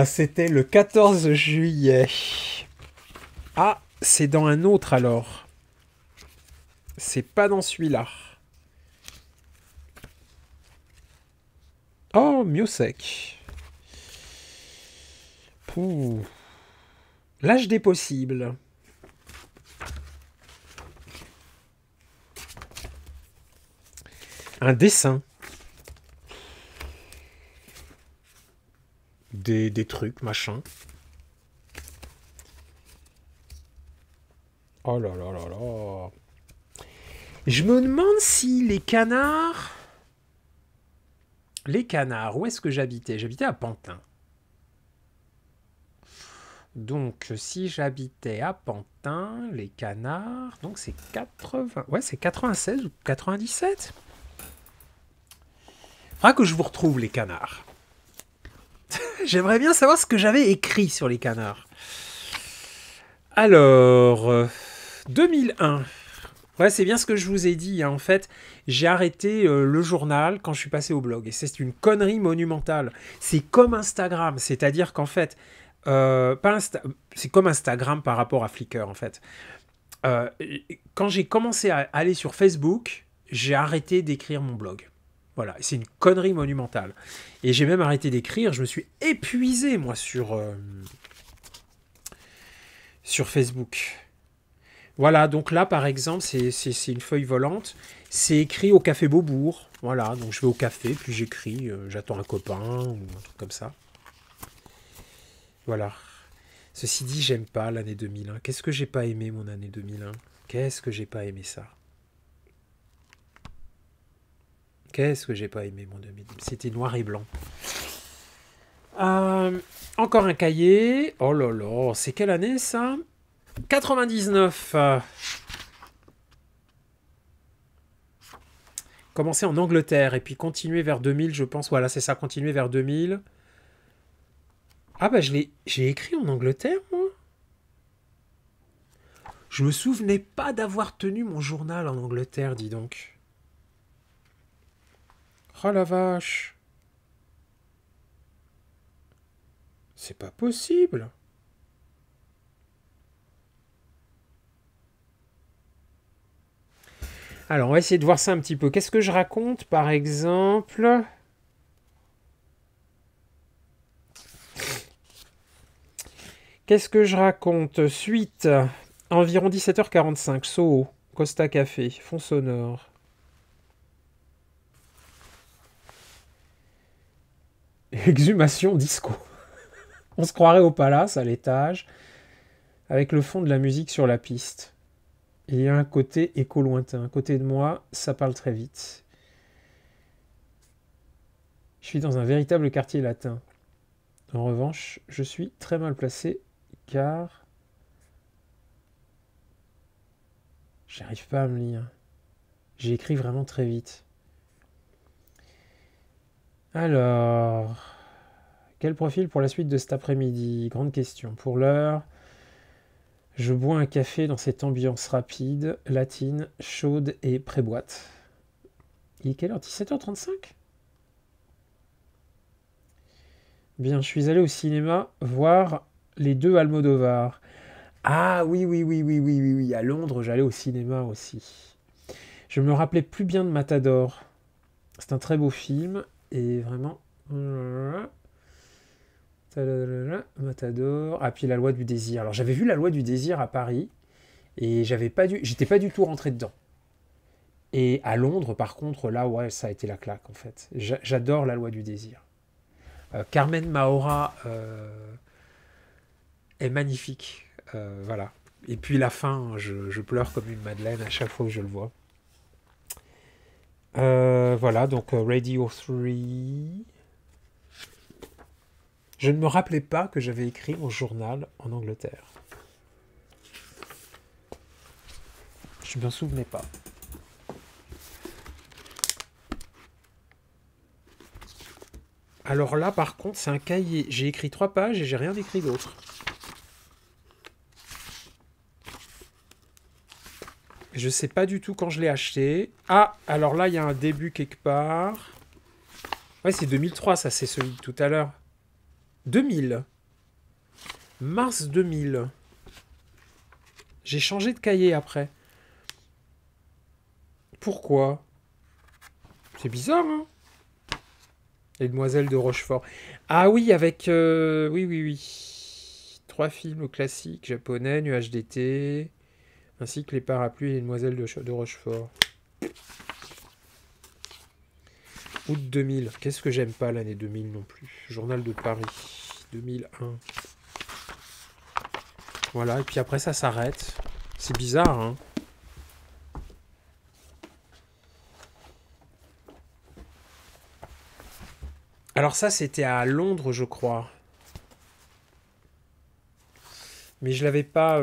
C'était le 14 juillet. Ah, c'est dans un autre alors. C'est pas dans celui-là. Oh, Miossec. Pouh. L'âge des possibles. Un dessin. Des trucs, machin. Oh là là là là. Je me demande si les canards... Les canards, où est-ce que j'habitais? J'habitais à Pantin. Donc, si j'habitais à Pantin, les canards... Donc, c'est 80... Ouais, c'est 96 ou 97. Faudra que je vous retrouve, les canards. J'aimerais bien savoir ce que j'avais écrit sur les canards. Alors... 2001... Ouais, c'est bien ce que je vous ai dit. Hein. En fait, j'ai arrêté le journal quand je suis passé au blog. Et c'est une connerie monumentale. C'est comme Instagram. C'est-à-dire qu'en fait, c'est comme Instagram par rapport à Flickr, en fait. Quand j'ai commencé à aller sur Facebook, j'ai arrêté d'écrire mon blog. Voilà, c'est une connerie monumentale. Et j'ai même arrêté d'écrire. Je me suis épuisé, moi, sur Facebook. Voilà, donc là, par exemple, c'est une feuille volante. C'est écrit au Café Beaubourg. Voilà, donc je vais au café, puis j'écris, j'attends un copain, ou un truc comme ça. Voilà. Ceci dit, j'aime pas l'année 2001. Qu'est-ce que j'ai pas aimé, mon année 2001? Qu'est-ce que j'ai pas aimé ça? Qu'est-ce que j'ai pas aimé, mon 2001? C'était noir et blanc. Encore un cahier. Oh là là, c'est quelle année, ça? 99. Commencer en Angleterre et puis continuer vers 2000, je pense. Voilà, c'est ça, continuer vers 2000. Ah bah j'ai écrit en Angleterre, moi. Je me souvenais pas d'avoir tenu mon journal en Angleterre, dis donc. Oh la vache. C'est pas possible. Alors, on va essayer de voir ça un petit peu. Qu'est-ce que je raconte, par exemple? Qu'est-ce que je raconte? Suite, environ 17h45, Soho, Costa Café, fond sonore. Exhumation disco. On se croirait au palace, à l'étage, avec le fond de la musique sur la piste. Il y a un côté écho lointain. À côté de moi, ça parle très vite. Je suis dans un véritable quartier latin. En revanche, je suis très mal placé, car j'arrive pas à me lire. J'ai écrit vraiment très vite. Alors, quel profil pour la suite de cet après-midi? Grande question. Pour l'heure, je bois un café dans cette ambiance rapide, latine, chaude et pré-boîte. Il est quelle heure? 17h35? Bien, je suis allé au cinéma voir les deux Almodovar. Ah oui, oui, oui, oui, oui, oui, oui. À Londres, j'allais au cinéma aussi. Je me rappelais plus bien de Matador. C'est un très beau film et vraiment. Matador. Ah, puis La Loi du désir. Alors j'avais vu La Loi du désir à Paris et j'étais pas du tout rentré dedans. Et à Londres, par contre, là, ouais, ça a été la claque en fait. J'adore La Loi du désir. Carmen Maura est magnifique. Voilà. Et puis la fin, je pleure comme une madeleine à chaque fois que je le vois. Voilà, donc Radio 3. Je ne me rappelais pas que j'avais écrit mon journal en Angleterre. Je ne m'en souvenais pas. Alors là, par contre, c'est un cahier. J'ai écrit 3 pages et j'ai rien écrit d'autre. Je sais pas du tout quand je l'ai acheté. Ah, alors là, il y a un début quelque part. Ouais, c'est 2003, ça, c'est celui de tout à l'heure. 2000. Mars 2000. J'ai changé de cahier après. Pourquoi? C'est bizarre, hein? Les Demoiselles de Rochefort. Ah oui, avec... oui, oui, oui. 3 films classiques japonais, Nuages d'été, ainsi que Les Parapluies et les Demoiselles de Rochefort. Août 2000. Qu'est-ce que j'aime pas l'année 2000 non plus. Journal de Paris. 2001. Voilà, et puis après ça s'arrête. C'est bizarre, hein? Alors ça, c'était à Londres, je crois. Mais je l'avais pas...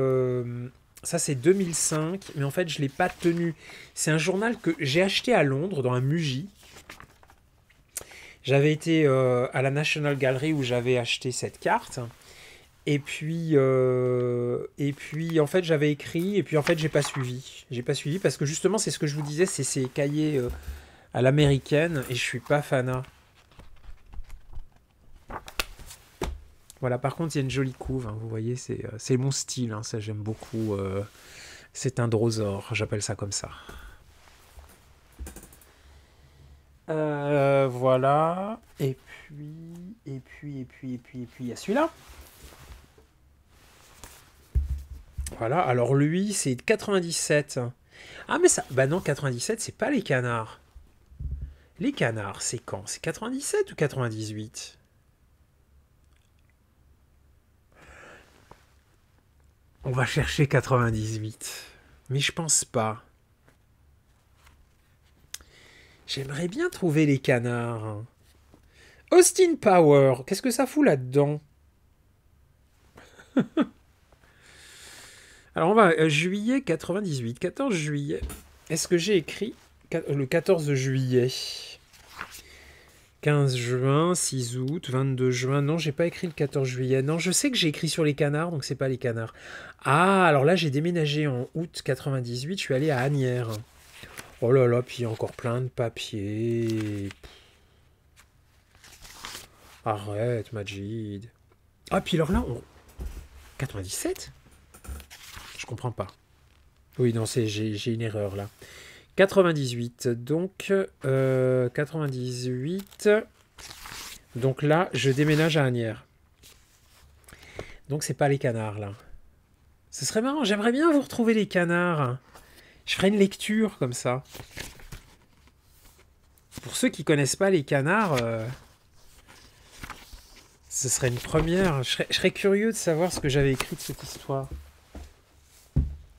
Ça, c'est 2005, mais en fait, je l'ai pas tenu. C'est un journal que j'ai acheté à Londres, dans un Muji. J'avais été à la National Gallery où j'avais acheté cette carte. Et puis, en fait, j'avais écrit, et puis en fait, j'ai pas suivi. J'ai pas suivi parce que justement, c'est ce que je vous disais, c'est ces cahiers à l'américaine, et je suis pas fanat. Voilà, par contre, il y a une jolie couve, hein, vous voyez, c'est mon style, hein, ça j'aime beaucoup. C'est un drosaure, j'appelle ça comme ça. Voilà, et puis, il y a celui-là. Voilà, alors lui, c'est 97. Ah, mais ça... Bah non, 97, c'est pas les canards. Les canards, c'est quand? C'est 97 ou 98? On va chercher 98. Mais je pense pas. J'aimerais bien trouver les canards. Austin Power, qu'est-ce que ça fout là-dedans? Alors on va juillet 98, 14 juillet. Est-ce que j'ai écrit le 14 juillet? 15 juin, 6 août, 22 juin. Non, j'ai pas écrit le 14 juillet. Non, je sais que j'ai écrit sur les canards, donc c'est pas les canards. Ah, alors là, j'ai déménagé en août 98. Je suis allé à Asnières. Oh là là, puis il y a encore plein de papiers. Arrête, Majid. Ah, puis alors là, 97? Je comprends pas. Oui, non, j'ai une erreur là. 98, donc 98. Donc là, je déménage à Asnières. Donc c'est pas les canards là. Ce serait marrant, j'aimerais bien vous retrouver les canards. Je ferai une lecture comme ça. Pour ceux qui connaissent pas les canards, Ce serait une première. Je serais curieux de savoir ce que j'avais écrit de cette histoire.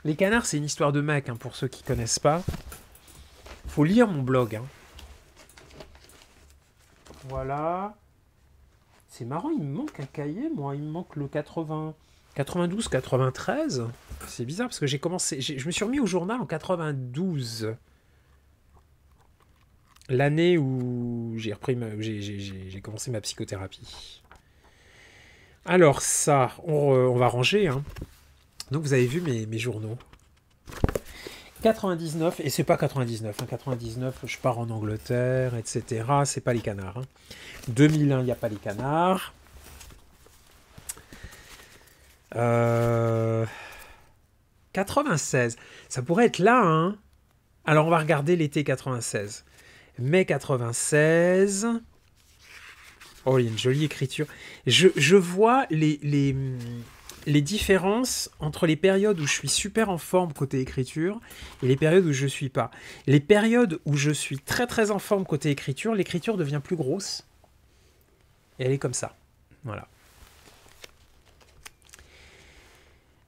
Les canards, c'est une histoire de mec, hein, pour ceux qui connaissent pas. Faut lire mon blog. Hein. Voilà. C'est marrant, il me manque un cahier, moi. Il me manque le 92, 93. C'est bizarre parce que j'ai commencé. Je me suis remis au journal en 92. L'année où j'ai repris j'ai commencé ma psychothérapie. Alors ça, on va ranger. Hein. Donc vous avez vu mes journaux. 99, et c'est pas 99. Hein, 99, je pars en Angleterre, etc. C'est pas les canards. Hein. 2001, il n'y a pas les canards. 96, ça pourrait être là. Hein. Alors on va regarder l'été 96. Mai 96. Oh, il y a une jolie écriture. Je vois les différences entre les périodes où je suis super en forme côté écriture et les périodes où je ne suis pas. Les périodes où je suis très très en forme côté écriture, l'écriture devient plus grosse. Et elle est comme ça. Voilà.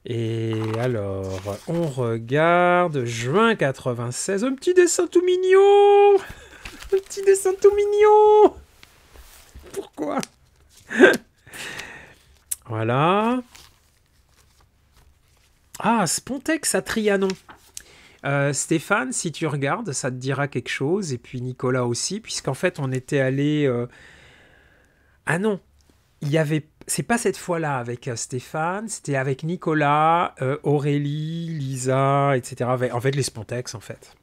Et alors, on regarde juin 96. Un petit dessin tout mignon. Un petit dessin tout mignon. Pourquoi? Voilà. Ah, Spontex à Trianon. Stéphane, si tu regardes, ça te dira quelque chose. Et puis Nicolas aussi, puisqu'en fait, on était allé... Ah non, il y avait... C'est pas cette fois-là avec Stéphane, c'était avec Nicolas, Aurélie, Lisa, etc. En fait, les Spontex, en fait.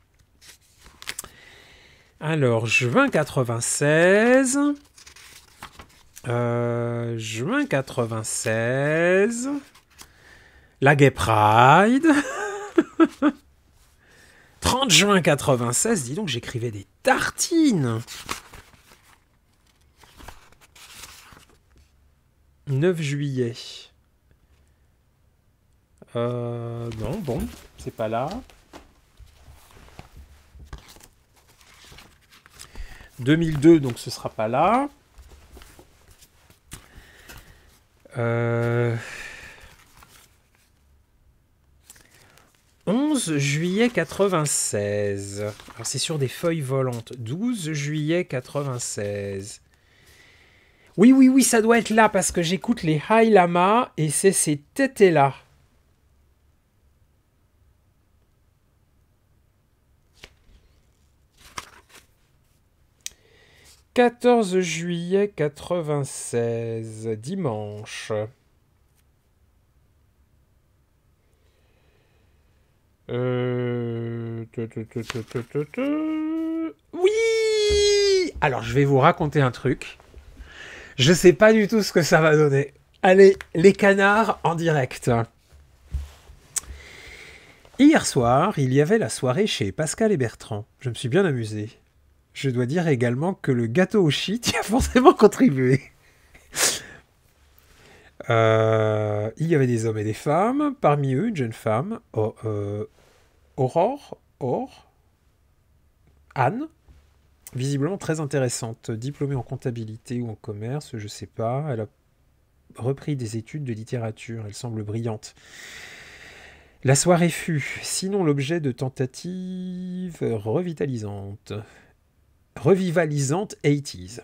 Alors, juin 96... juin 96... La Gay Pride. 30 juin 96, dis donc, j'écrivais des tartines. 9 juillet. Non, bon, c'est pas là. 2002, donc ce sera pas là. 11 juillet 96. Alors c'est sur des feuilles volantes. 12 juillet 96. Oui, ça doit être là parce que j'écoute les High Lama et c'est ces tétés-là. « 14 juillet 96, dimanche. Oui! Alors, je vais vous raconter un truc. Je sais pas du tout ce que ça va donner. Allez, les canards en direct. Hier soir, il y avait la soirée chez Pascal et Bertrand. Je me suis bien amusé. Je dois dire également que le gâteau au shit y a forcément contribué. Il y avait des hommes et des femmes. Parmi eux, une jeune femme, Aurore, Anne, visiblement très intéressante, diplômée en comptabilité ou en commerce, je sais pas. Elle a repris des études de littérature, elle semble brillante. La soirée fut, sinon l'objet de tentatives revitalisantes 80s.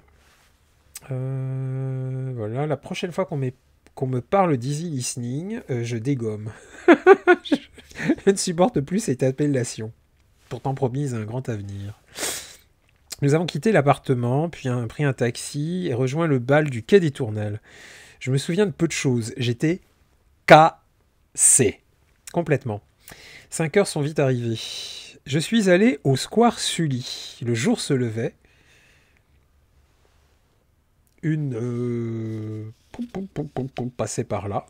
Voilà, la prochaine fois qu'on me parle d'easy listening, je dégomme. Je ne supporte plus cette appellation, pourtant promise un grand avenir. Nous avons quitté l'appartement, puis pris un taxi et rejoint le bal du quai des Tournelles. Je me souviens de peu de choses. J'étais cassé. Complètement. 5 heures sont vite arrivées. Je suis allé au Square Sully. Le jour se levait. Une... passait par là.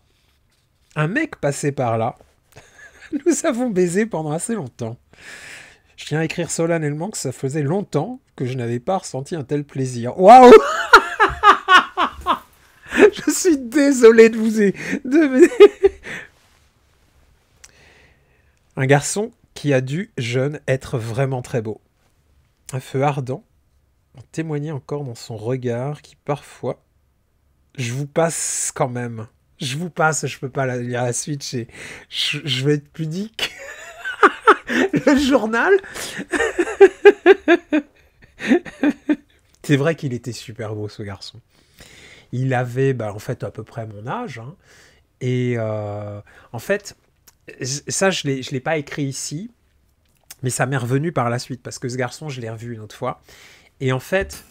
Un mec passait par là. Nous avons baisé pendant assez longtemps. Je tiens à écrire solennellement que ça faisait longtemps que je n'avais pas ressenti un tel plaisir. Waouh! Je suis désolé de vous... Un garçon qui a dû, jeune, être vraiment très beau. Un feu ardent en témoignait encore dans son regard qui, parfois, Je vous passe quand même. Je vous passe, je peux pas lire la suite. Je vais être pudique. Le journal. C'est vrai qu'il était super beau, ce garçon. Il avait, bah, en fait, à peu près mon âge. Hein. Et en fait, ça, je l'ai pas écrit ici, mais ça m'est revenu par la suite, parce que ce garçon, je l'ai revu une autre fois. Et en fait,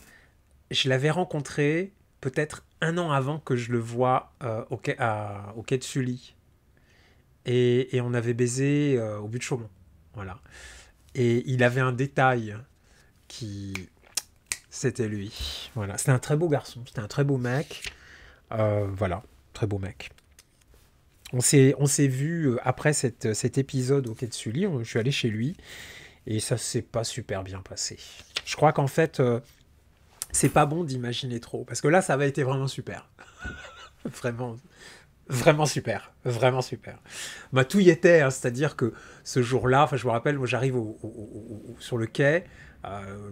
je l'avais rencontré peut-être un an avant que je le voie au quai de Sully. Et on avait baisé au but de Chaumont. Voilà. Et il avait un détail qui... C'était lui. Voilà. C'était un très beau garçon. C'était un très beau mec. Voilà. Très beau mec. On s'est vu après cet épisode au quai de Sully. Je suis allé chez lui. Et ça s'est pas super bien passé. Je crois qu'en fait, c'est pas bon d'imaginer trop. Parce que là, ça avait été vraiment super. Vraiment, vraiment super. Vraiment super. Bah, tout y était. Hein, c'est-à-dire que ce jour-là, je me rappelle, moi j'arrive sur le quai,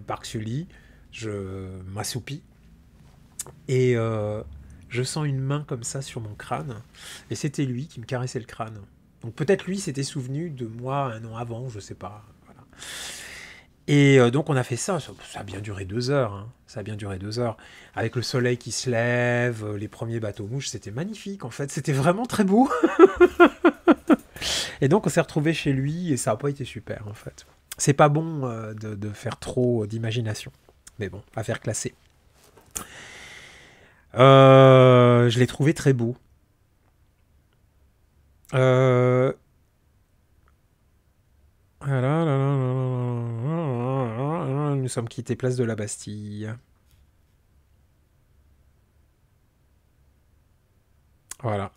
parc Sully. Je m'assoupis. Et je sens une main comme ça sur mon crâne. Et c'était lui qui me caressait le crâne. Donc peut-être lui s'était souvenu de moi un an avant, je sais pas. Voilà. Et donc on a fait ça. Ça a bien duré 2 heures. Hein. Ça a bien duré 2 heures. Avec le soleil qui se lève, les premiers bateaux-mouches, c'était magnifique en fait. C'était vraiment très beau. Et donc on s'est retrouvés chez lui et ça n'a pas été super en fait. C'est pas bon de faire trop d'imagination. Mais bon, affaire classée. Je l'ai trouvé très beau. Nous sommes quittés place de la Bastille. Voilà.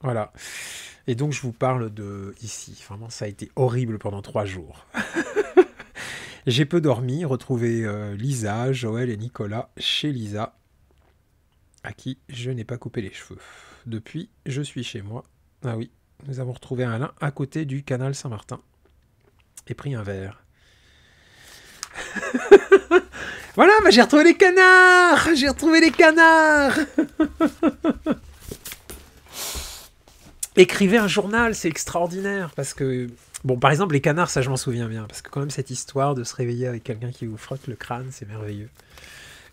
Voilà. Et donc je vous parle de ici. Vraiment, ça a été horrible pendant 3 jours. J'ai peu dormi, retrouvé Lisa, Joël et Nicolas chez Lisa, à qui je n'ai pas coupé les cheveux. Depuis, je suis chez moi. Ah oui, nous avons retrouvé Alain à côté du canal Saint-Martin et pris un verre. Voilà, bah j'ai retrouvé les canards. J'ai retrouvé les canards. Écrivez un journal, c'est extraordinaire, parce que... Bon, par exemple, les canards, ça je m'en souviens bien, parce que quand même cette histoire de se réveiller avec quelqu'un qui vous frotte le crâne, c'est merveilleux.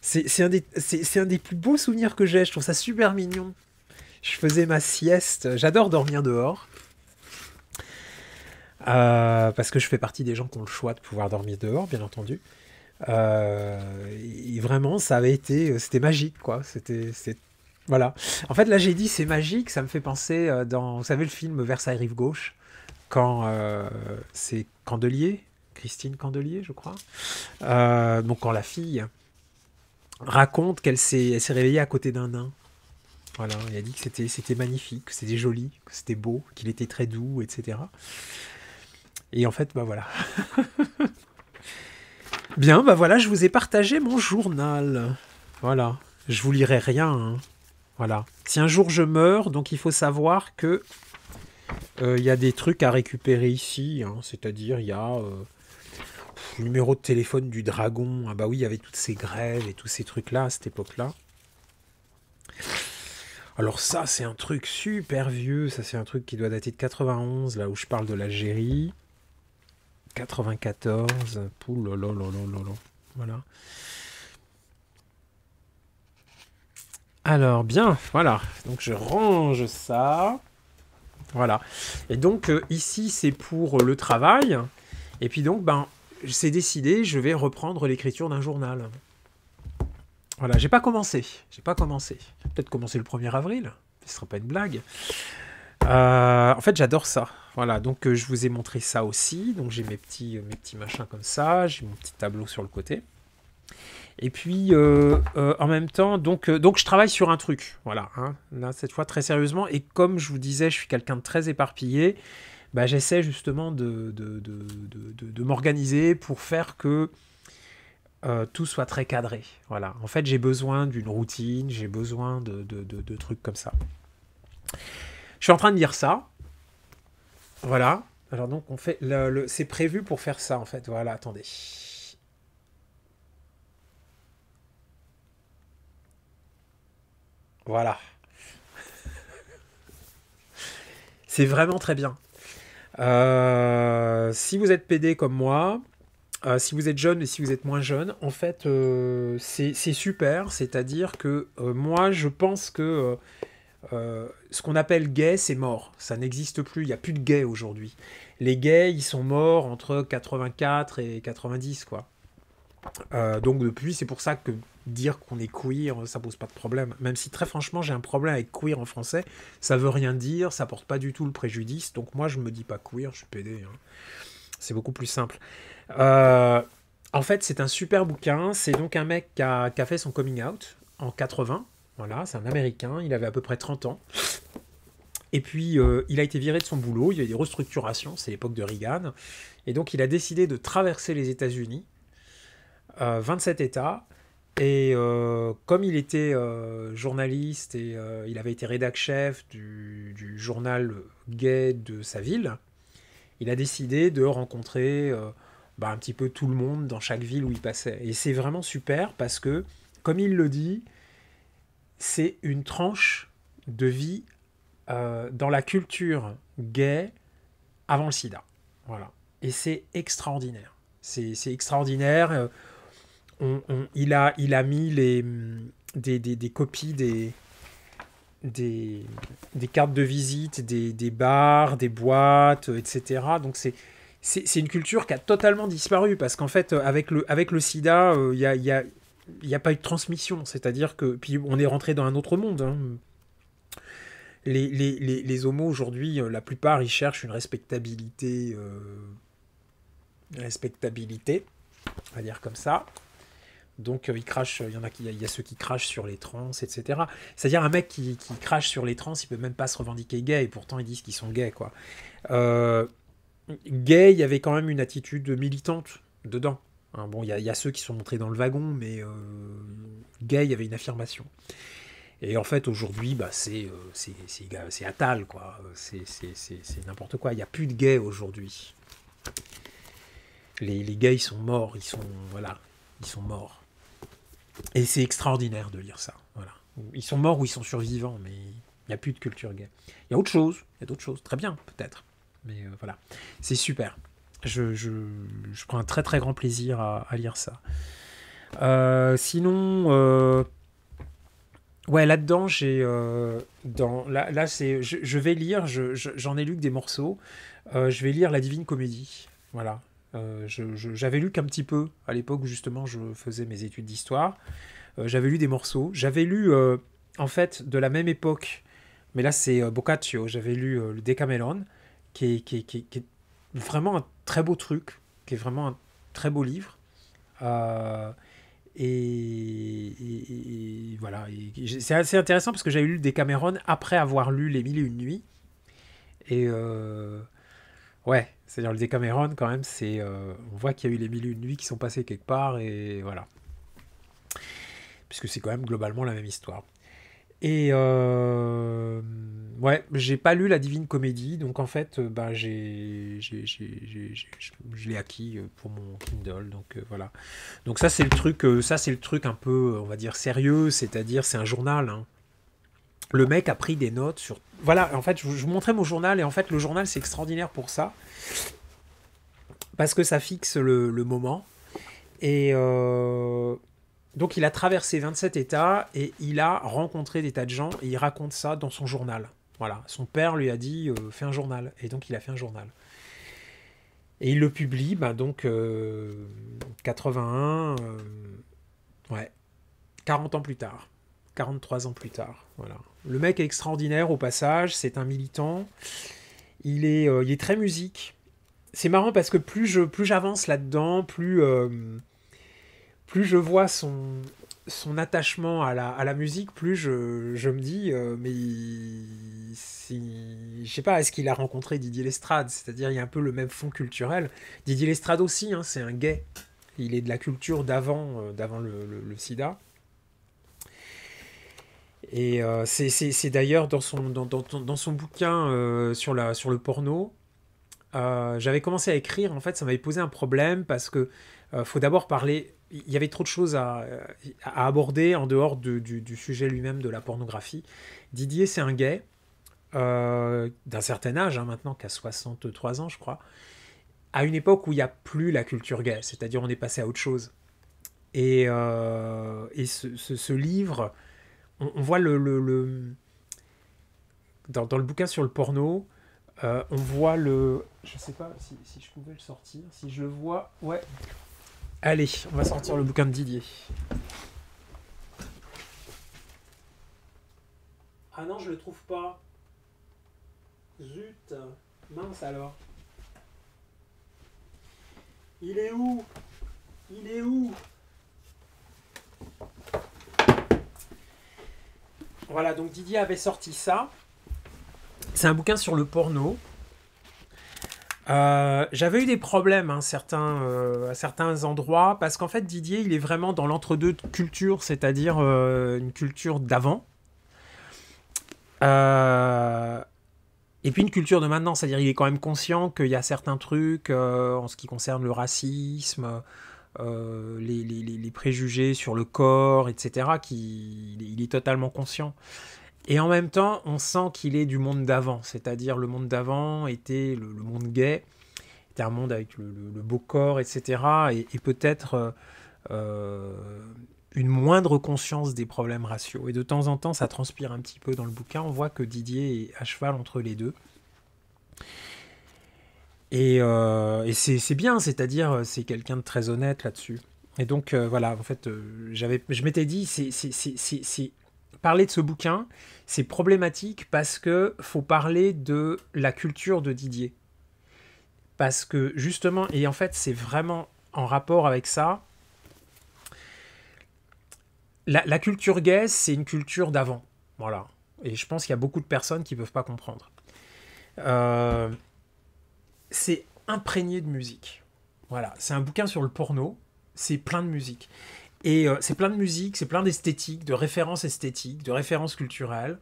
C'est un des plus beaux souvenirs que j'ai, je trouve ça super mignon. Je faisais ma sieste, j'adore dormir dehors, parce que je fais partie des gens qui ont le choix de pouvoir dormir dehors, bien entendu. Et vraiment, ça avait été... C'était magique, quoi. Voilà. En fait, là, j'ai dit c'est magique, ça me fait penser dans... Vous savez le film Versailles Rive Gauche, quand c'est Candelier, Christine Candelier, je crois. Donc quand la fille raconte qu'elle s'est réveillée à côté d'un nain. Voilà, elle a dit que c'était magnifique, que c'était joli, que c'était beau, qu'il était très doux, etc. Et en fait, bah voilà. Bien, bah voilà, je vous ai partagé mon journal. Voilà. Je vous lirai rien. Hein. Voilà. Si un jour je meurs, donc il faut savoir que y a des trucs à récupérer ici. Hein, c'est-à-dire, il y a le numéro de téléphone du dragon. Ah bah oui, il y avait toutes ces grèves et tous ces trucs-là à cette époque-là. Alors ça, c'est un truc super vieux. Ça, c'est un truc qui doit dater de 91, là où je parle de l'Algérie. 94. Poulalalalalala. Voilà. Alors, bien, voilà. Donc, je range ça. Voilà. Et donc, ici, c'est pour le travail. Et puis donc, ben, c'est décidé, je vais reprendre l'écriture d'un journal. Voilà, j'ai pas commencé. Peut-être commencer le 1er avril. Ce sera pas une blague. En fait, j'adore ça. Voilà, donc je vous ai montré ça aussi. Donc j'ai mes petits machins comme ça. J'ai mon petit tableau sur le côté. Et puis, en même temps, donc je travaille sur un truc. Voilà, hein, là, cette fois, très sérieusement. Et comme je vous disais, je suis quelqu'un de très éparpillé. Bah, j'essaie justement de m'organiser pour faire que tout soit très cadré. Voilà. En fait, j'ai besoin d'une routine, j'ai besoin de trucs comme ça. Je suis en train de lire ça. Voilà. Alors donc, on fait c'est prévu pour faire ça, en fait. Voilà, attendez. Voilà. C'est vraiment très bien. Si vous êtes PD comme moi, si vous êtes jeune et si vous êtes moins jeune, en fait, c'est super. C'est-à-dire que moi, je pense que ce qu'on appelle gay, c'est mort. Ça n'existe plus. Il n'y a plus de gays aujourd'hui. Les gays, ils sont morts entre 84 et 90, quoi. Donc depuis, c'est pour ça que dire qu'on est queer, ça pose pas de problème. Même si très franchement, j'ai un problème avec queer en français. Ça veut rien dire, ça porte pas du tout le préjudice. Donc moi, je me dis pas queer, je suis PD, hein. C'est beaucoup plus simple. Euh, En fait, c'est un super bouquin. C'est donc un mec qui a fait son coming out en 80. Voilà, c'est un Américain. Il avait à peu près 30 ans. Et puis, il a été viré de son boulot. Il y a eu des restructurations. C'est l'époque de Reagan. Et donc, il a décidé de traverser les États-Unis, 27 États. Et comme il était journaliste et il avait été rédac-chef du journal gay de sa ville, il a décidé de rencontrer un petit peu tout le monde dans chaque ville où il passait. Et c'est vraiment super parce que, comme il le dit, c'est une tranche de vie dans la culture gay avant le sida. Voilà. Et c'est extraordinaire. C'est extraordinaire. Il a mis des copies des cartes de visite, des bars, des boîtes, etc. Donc c'est une culture qui a totalement disparu parce qu'en fait, avec le sida, il y a pas eu de transmission. C'est-à-dire que. Puis on est rentré dans un autre monde, hein. Les homos aujourd'hui, la plupart, ils cherchent une respectabilité, on va dire comme ça. Donc ils crachent, il y a ceux qui crachent sur les trans, etc. C'est-à-dire un mec qui crache sur les trans, il peut même pas se revendiquer gay, et pourtant ils disent qu'ils sont gays, quoi. Euh, Gay, il y avait quand même une attitude militante dedans, hein. Bon, il y a ceux qui sont montrés dans le wagon, mais gay, il y avait une affirmation. Et en fait, aujourd'hui, c'est Attal, quoi. C'est n'importe quoi. Il n'y a plus de gays aujourd'hui. Les gays, ils sont morts. Voilà, ils sont morts. Et c'est extraordinaire de lire ça. Voilà. Ils sont morts ou ils sont survivants, mais il n'y a plus de culture gay. Il y a autre chose. Il y a d'autres choses. Très bien, peut-être. Mais voilà. C'est super. Je prends un très très grand plaisir à lire ça. Sinon, ouais, là-dedans, là, je vais lire, j'en ai lu que des morceaux. Je vais lire La Divine Comédie. Voilà. J'avais lu qu'un petit peu à l'époque où justement je faisais mes études d'histoire. J'avais lu des morceaux. J'avais lu, en fait, de la même époque, mais là c'est Boccaccio. J'avais lu le Decameron, qui est vraiment un très beau truc, qui est vraiment un très beau livre. Euh, et voilà. C'est assez intéressant parce que j'avais lu le Decameron après avoir lu Les Mille et Une Nuits. Et ouais, c'est-à-dire le Decameron, quand même, on voit qu'il y a eu Les Mille et Une Nuits qui sont passées quelque part, et voilà. Puisque c'est quand même globalement la même histoire. Et ouais, j'ai pas lu La Divine Comédie, donc en fait, je l'ai acquis pour mon Kindle, donc voilà. Donc ça c'est le truc un peu, on va dire sérieux, c'est-à-dire c'est un journal, hein. Le mec a pris des notes sur. Voilà, en fait, je vous montrais mon journal, et en fait, le journal c'est extraordinaire pour ça, parce que ça fixe le moment. Et donc il a traversé 27 États et il a rencontré des tas de gens et il raconte ça dans son journal. Voilà, son père lui a dit fais un journal, et donc il a fait un journal. Et il le publie, donc 81, ouais, 40 ans plus tard, 43 ans plus tard. Voilà. Le mec est extraordinaire au passage, c'est un militant, il est très musique. C'est marrant parce que plus j'avance là-dedans, plus je vois son attachement à la musique, plus je me dis, mais je sais pas, est-ce qu'il a rencontré Didier Lestrade? C'est-à-dire, il y a un peu le même fond culturel. Didier Lestrade aussi, hein, c'est un gay. Il est de la culture d'avant le sida. Et c'est d'ailleurs dans son bouquin sur le porno. J'avais commencé à écrire, en fait, ça m'avait posé un problème parce que faut d'abord parler. il y avait trop de choses à aborder en dehors du sujet lui-même de la pornographie. Didier, c'est un gay d'un certain âge, hein, maintenant, qui a 63 ans, je crois, à une époque où il n'y a plus la culture gay, c'est-à-dire on est passé à autre chose. Et ce livre, on voit dans le bouquin sur le porno, on voit le... Je sais pas si je pouvais le sortir, si je le vois... Ouais. Allez, on va sortir le bouquin de Didier. Ah non, je le trouve pas. Zut. Mince alors. Il est où? Il est où? Voilà, donc Didier avait sorti ça. C'est un bouquin sur le porno. J'avais eu des problèmes à certains endroits parce qu'en fait Didier il est vraiment dans l'entre-deux culture, c'est-à-dire une culture d'avant et puis une culture de maintenant, c'est-à-dire il est quand même conscient qu'il y a certains trucs en ce qui concerne le racisme, les préjugés sur le corps, etc. Il est totalement conscient. Et en même temps, on sent qu'il est du monde d'avant, c'est-à-dire le monde d'avant était le monde gay, était un monde avec le beau corps, etc. Et peut-être une moindre conscience des problèmes raciaux. Et de temps en temps, ça transpire un petit peu dans le bouquin. On voit que Didier est à cheval entre les deux. Et c'est bien, c'est-à-dire c'est quelqu'un de très honnête là-dessus. Et donc voilà, en fait, je m'étais dit, parler de ce bouquin, c'est problématique parce que faut parler de la culture de Didier. Parce que justement, et en fait, c'est vraiment en rapport avec ça. La culture gay, c'est une culture d'avant. Voilà. Et je pense qu'il y a beaucoup de personnes qui ne peuvent pas comprendre. C'est imprégné de musique. Voilà. C'est un bouquin sur le porno. C'est plein de musique. Et c'est plein de musique, c'est plein d'esthétique, de références esthétiques, de références culturelles.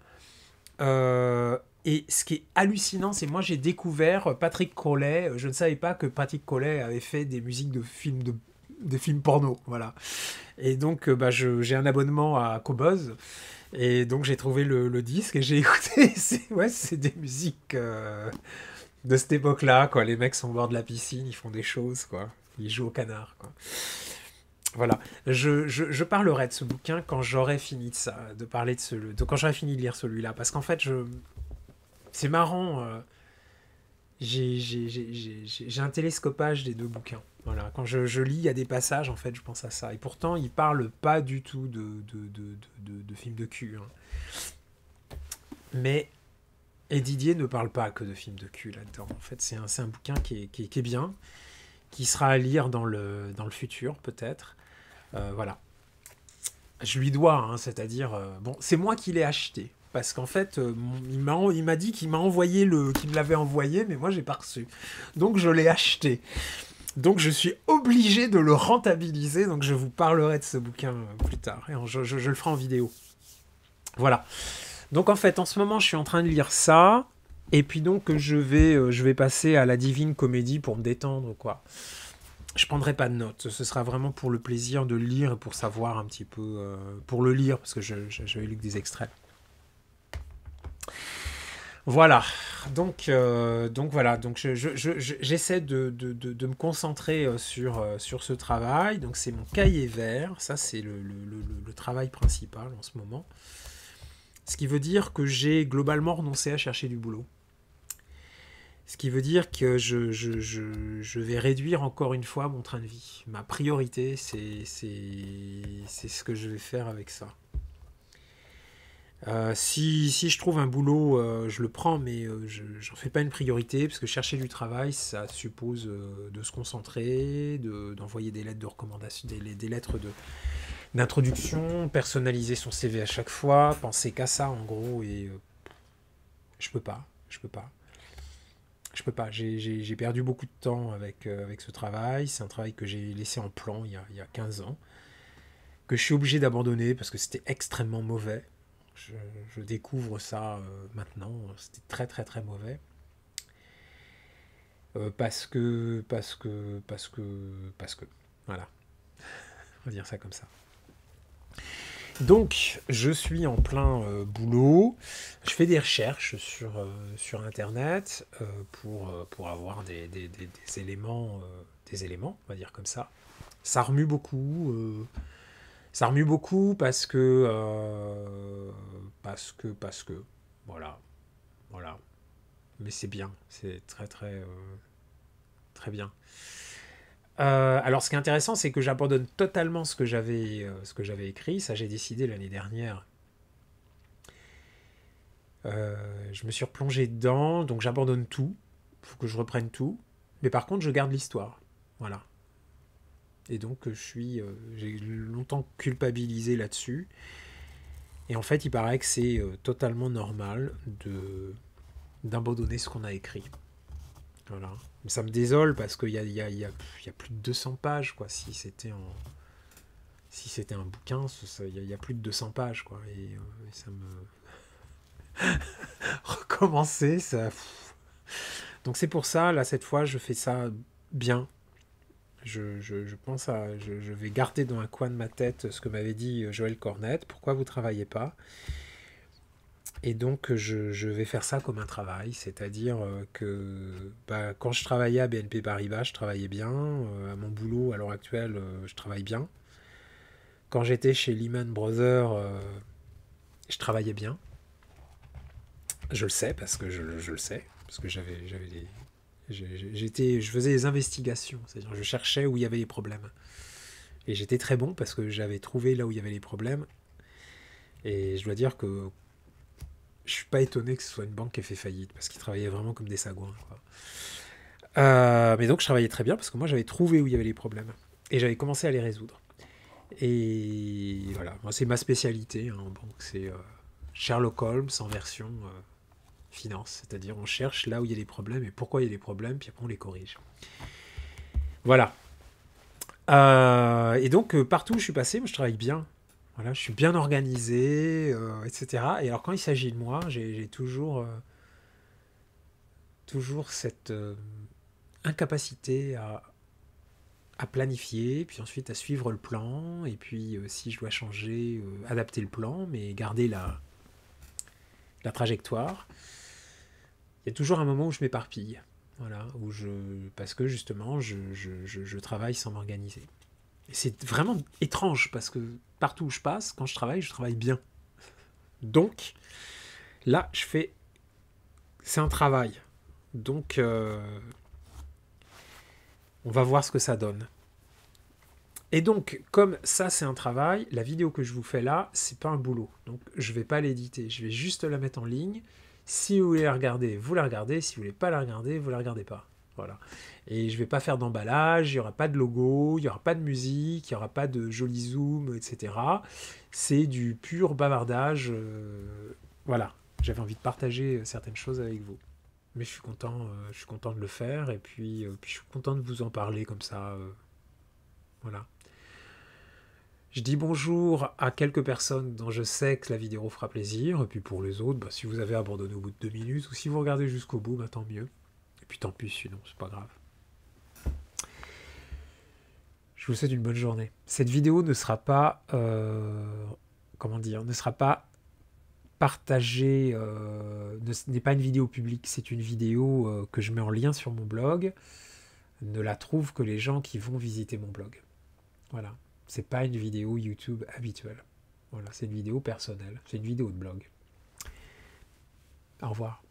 Et ce qui est hallucinant, c'est moi j'ai découvert Patrick Collet. Je ne savais pas que Patrick Collet avait fait des musiques de films porno. Voilà. Et donc j'ai un abonnement à Qobuz. Et donc j'ai trouvé le disque et j'ai écouté. C'est des musiques de cette époque-là, quoi. Les mecs sont au bord de la piscine, ils font des choses, quoi. Ils jouent au canard, quoi. Voilà, je parlerai de ce bouquin quand j'aurai fini quand j'aurai fini de lire celui-là, parce qu'en fait, c'est marrant, j'ai un télescopage des deux bouquins. Voilà, quand je lis, il y a des passages, en fait, je pense à ça. Et pourtant, il parle pas du tout de films de cul. Hein. Et Didier ne parle pas que de films de cul là-dedans. En fait, c'est un bouquin qui est bien, qui sera à lire dans le futur, peut-être. Voilà. Je lui dois, hein, c'est-à-dire... bon, c'est moi qui l'ai acheté. Parce qu'en fait, il m'a dit qu'il qu'il me l'avait envoyé, mais moi, j'ai pas reçu. Donc, je l'ai acheté. Donc, je suis obligé de le rentabiliser. Donc, je vous parlerai de ce bouquin plus tard. Et je le ferai en vidéo. Voilà. Donc, en fait, en ce moment, je suis en train de lire ça. Et puis, donc, je vais passer à la Divine Comédie pour me détendre, quoi. Je prendrai pas de notes, ce sera vraiment pour le plaisir de lire et pour savoir un petit peu, pour le lire, parce que j'avais lu que des extraits. Voilà, donc voilà, donc j'essaie de me concentrer sur ce travail, donc c'est mon cahier vert, ça c'est le travail principal en ce moment, ce qui veut dire que j'ai globalement renoncé à chercher du boulot. Ce qui veut dire que je vais réduire encore une fois mon train de vie. Ma priorité, c'est ce que je vais faire avec ça. Si je trouve un boulot, je le prends, mais je n'en fais pas une priorité, parce que chercher du travail, ça suppose de se concentrer, d'envoyer des lettres de recommandation, des lettres d'introduction, personnaliser son CV à chaque fois, penser qu'à ça en gros, et je peux pas. Je peux pas, j'ai perdu beaucoup de temps avec ce travail. C'est un travail que j'ai laissé en plan il y a 15 ans, que je suis obligé d'abandonner parce que c'était extrêmement mauvais. Je découvre ça maintenant, c'était très très très mauvais. Parce que, voilà. va dire ça comme ça. Donc, je suis en plein boulot. Je fais des recherches sur Internet pour avoir des éléments, on va dire comme ça. Ça remue beaucoup. Ça remue beaucoup parce que, voilà, voilà. Mais c'est bien, c'est très très très bien. Alors, ce qui est intéressant, c'est que j'abandonne totalement ce que j'avais écrit. Ça, j'ai décidé l'année dernière. Je me suis replongé dedans, donc j'abandonne tout. Il faut que je reprenne tout. Mais par contre, je garde l'histoire. Voilà. Et donc, j'ai longtemps culpabilisé là-dessus. Et en fait, il paraît que c'est totalement normal d'abandonner ce qu'on a écrit. Voilà. Mais ça me désole parce qu'il y a plus de 200 pages, quoi. Si c'était un bouquin, il y a plus de 200 pages, quoi. Et ça me... Recommencer, ça... Donc c'est pour ça, là, cette fois, je fais ça bien. Je pense je vais garder dans un coin de ma tête ce que m'avait dit Joël Cornette. Pourquoi vous travaillez pas? Et donc, je vais faire ça comme un travail, c'est-à-dire que quand je travaillais à BNP Paribas, je travaillais bien. À mon boulot, à l'heure actuelle, je travaille bien. Quand j'étais chez Lehman Brothers, je travaillais bien. Je le sais parce que je le sais, parce que je faisais des investigations, c'est-à-dire je cherchais où il y avait les problèmes. Et j'étais très bon parce que j'avais trouvé là où il y avait les problèmes. Et je dois dire que je suis pas étonné que ce soit une banque qui ait fait faillite, parce qu'ils travaillaient vraiment comme des sagouins, quoi. Mais donc je travaillais très bien parce que moi j'avais trouvé où il y avait les problèmes et j'avais commencé à les résoudre. Et voilà, moi c'est ma spécialité en banque, c'est Sherlock Holmes en version finance, c'est-à-dire on cherche là où il y a les problèmes et pourquoi il y a les problèmes, puis après on les corrige. Voilà. Et donc partout où je suis passé, moi, je travaille bien. Voilà, je suis bien organisé, etc. Et alors quand il s'agit de moi, j'ai toujours cette incapacité à planifier, puis ensuite à suivre le plan, et puis si je dois changer, adapter le plan, mais garder la trajectoire. Il y a toujours un moment où je m'éparpille, voilà, parce que justement je travaille sans m'organiser. Et c'est vraiment étrange parce que partout où je passe, quand je travaille bien. Donc là, c'est un travail. Donc on va voir ce que ça donne. Et donc, comme ça c'est un travail, la vidéo que je vous fais là, c'est pas un boulot. Donc je vais pas l'éditer, je vais juste la mettre en ligne. Si vous voulez la regarder, vous la regardez. Si vous voulez pas la regarder, vous la regardez pas. Voilà. Et je vais pas faire d'emballage, il y aura pas de logo, il y aura pas de musique, il y aura pas de joli zoom, etc. C'est du pur bavardage. Voilà. J'avais envie de partager certaines choses avec vous. Mais je suis content de le faire et puis je suis content de vous en parler comme ça. Voilà. Je dis bonjour à quelques personnes dont je sais que la vidéo fera plaisir. Et puis pour les autres, si vous avez abandonné au bout de 2 minutes ou si vous regardez jusqu'au bout, tant mieux. Et puis tant pis, sinon, c'est pas grave. Je vous souhaite une bonne journée. Cette vidéo ne sera pas, ne sera pas partagée, n'est pas une vidéo publique, c'est une vidéo que je mets en lien sur mon blog. Ne la trouvent que les gens qui vont visiter mon blog. Voilà. C'est pas une vidéo YouTube habituelle. Voilà, c'est une vidéo personnelle. C'est une vidéo de blog. Au revoir.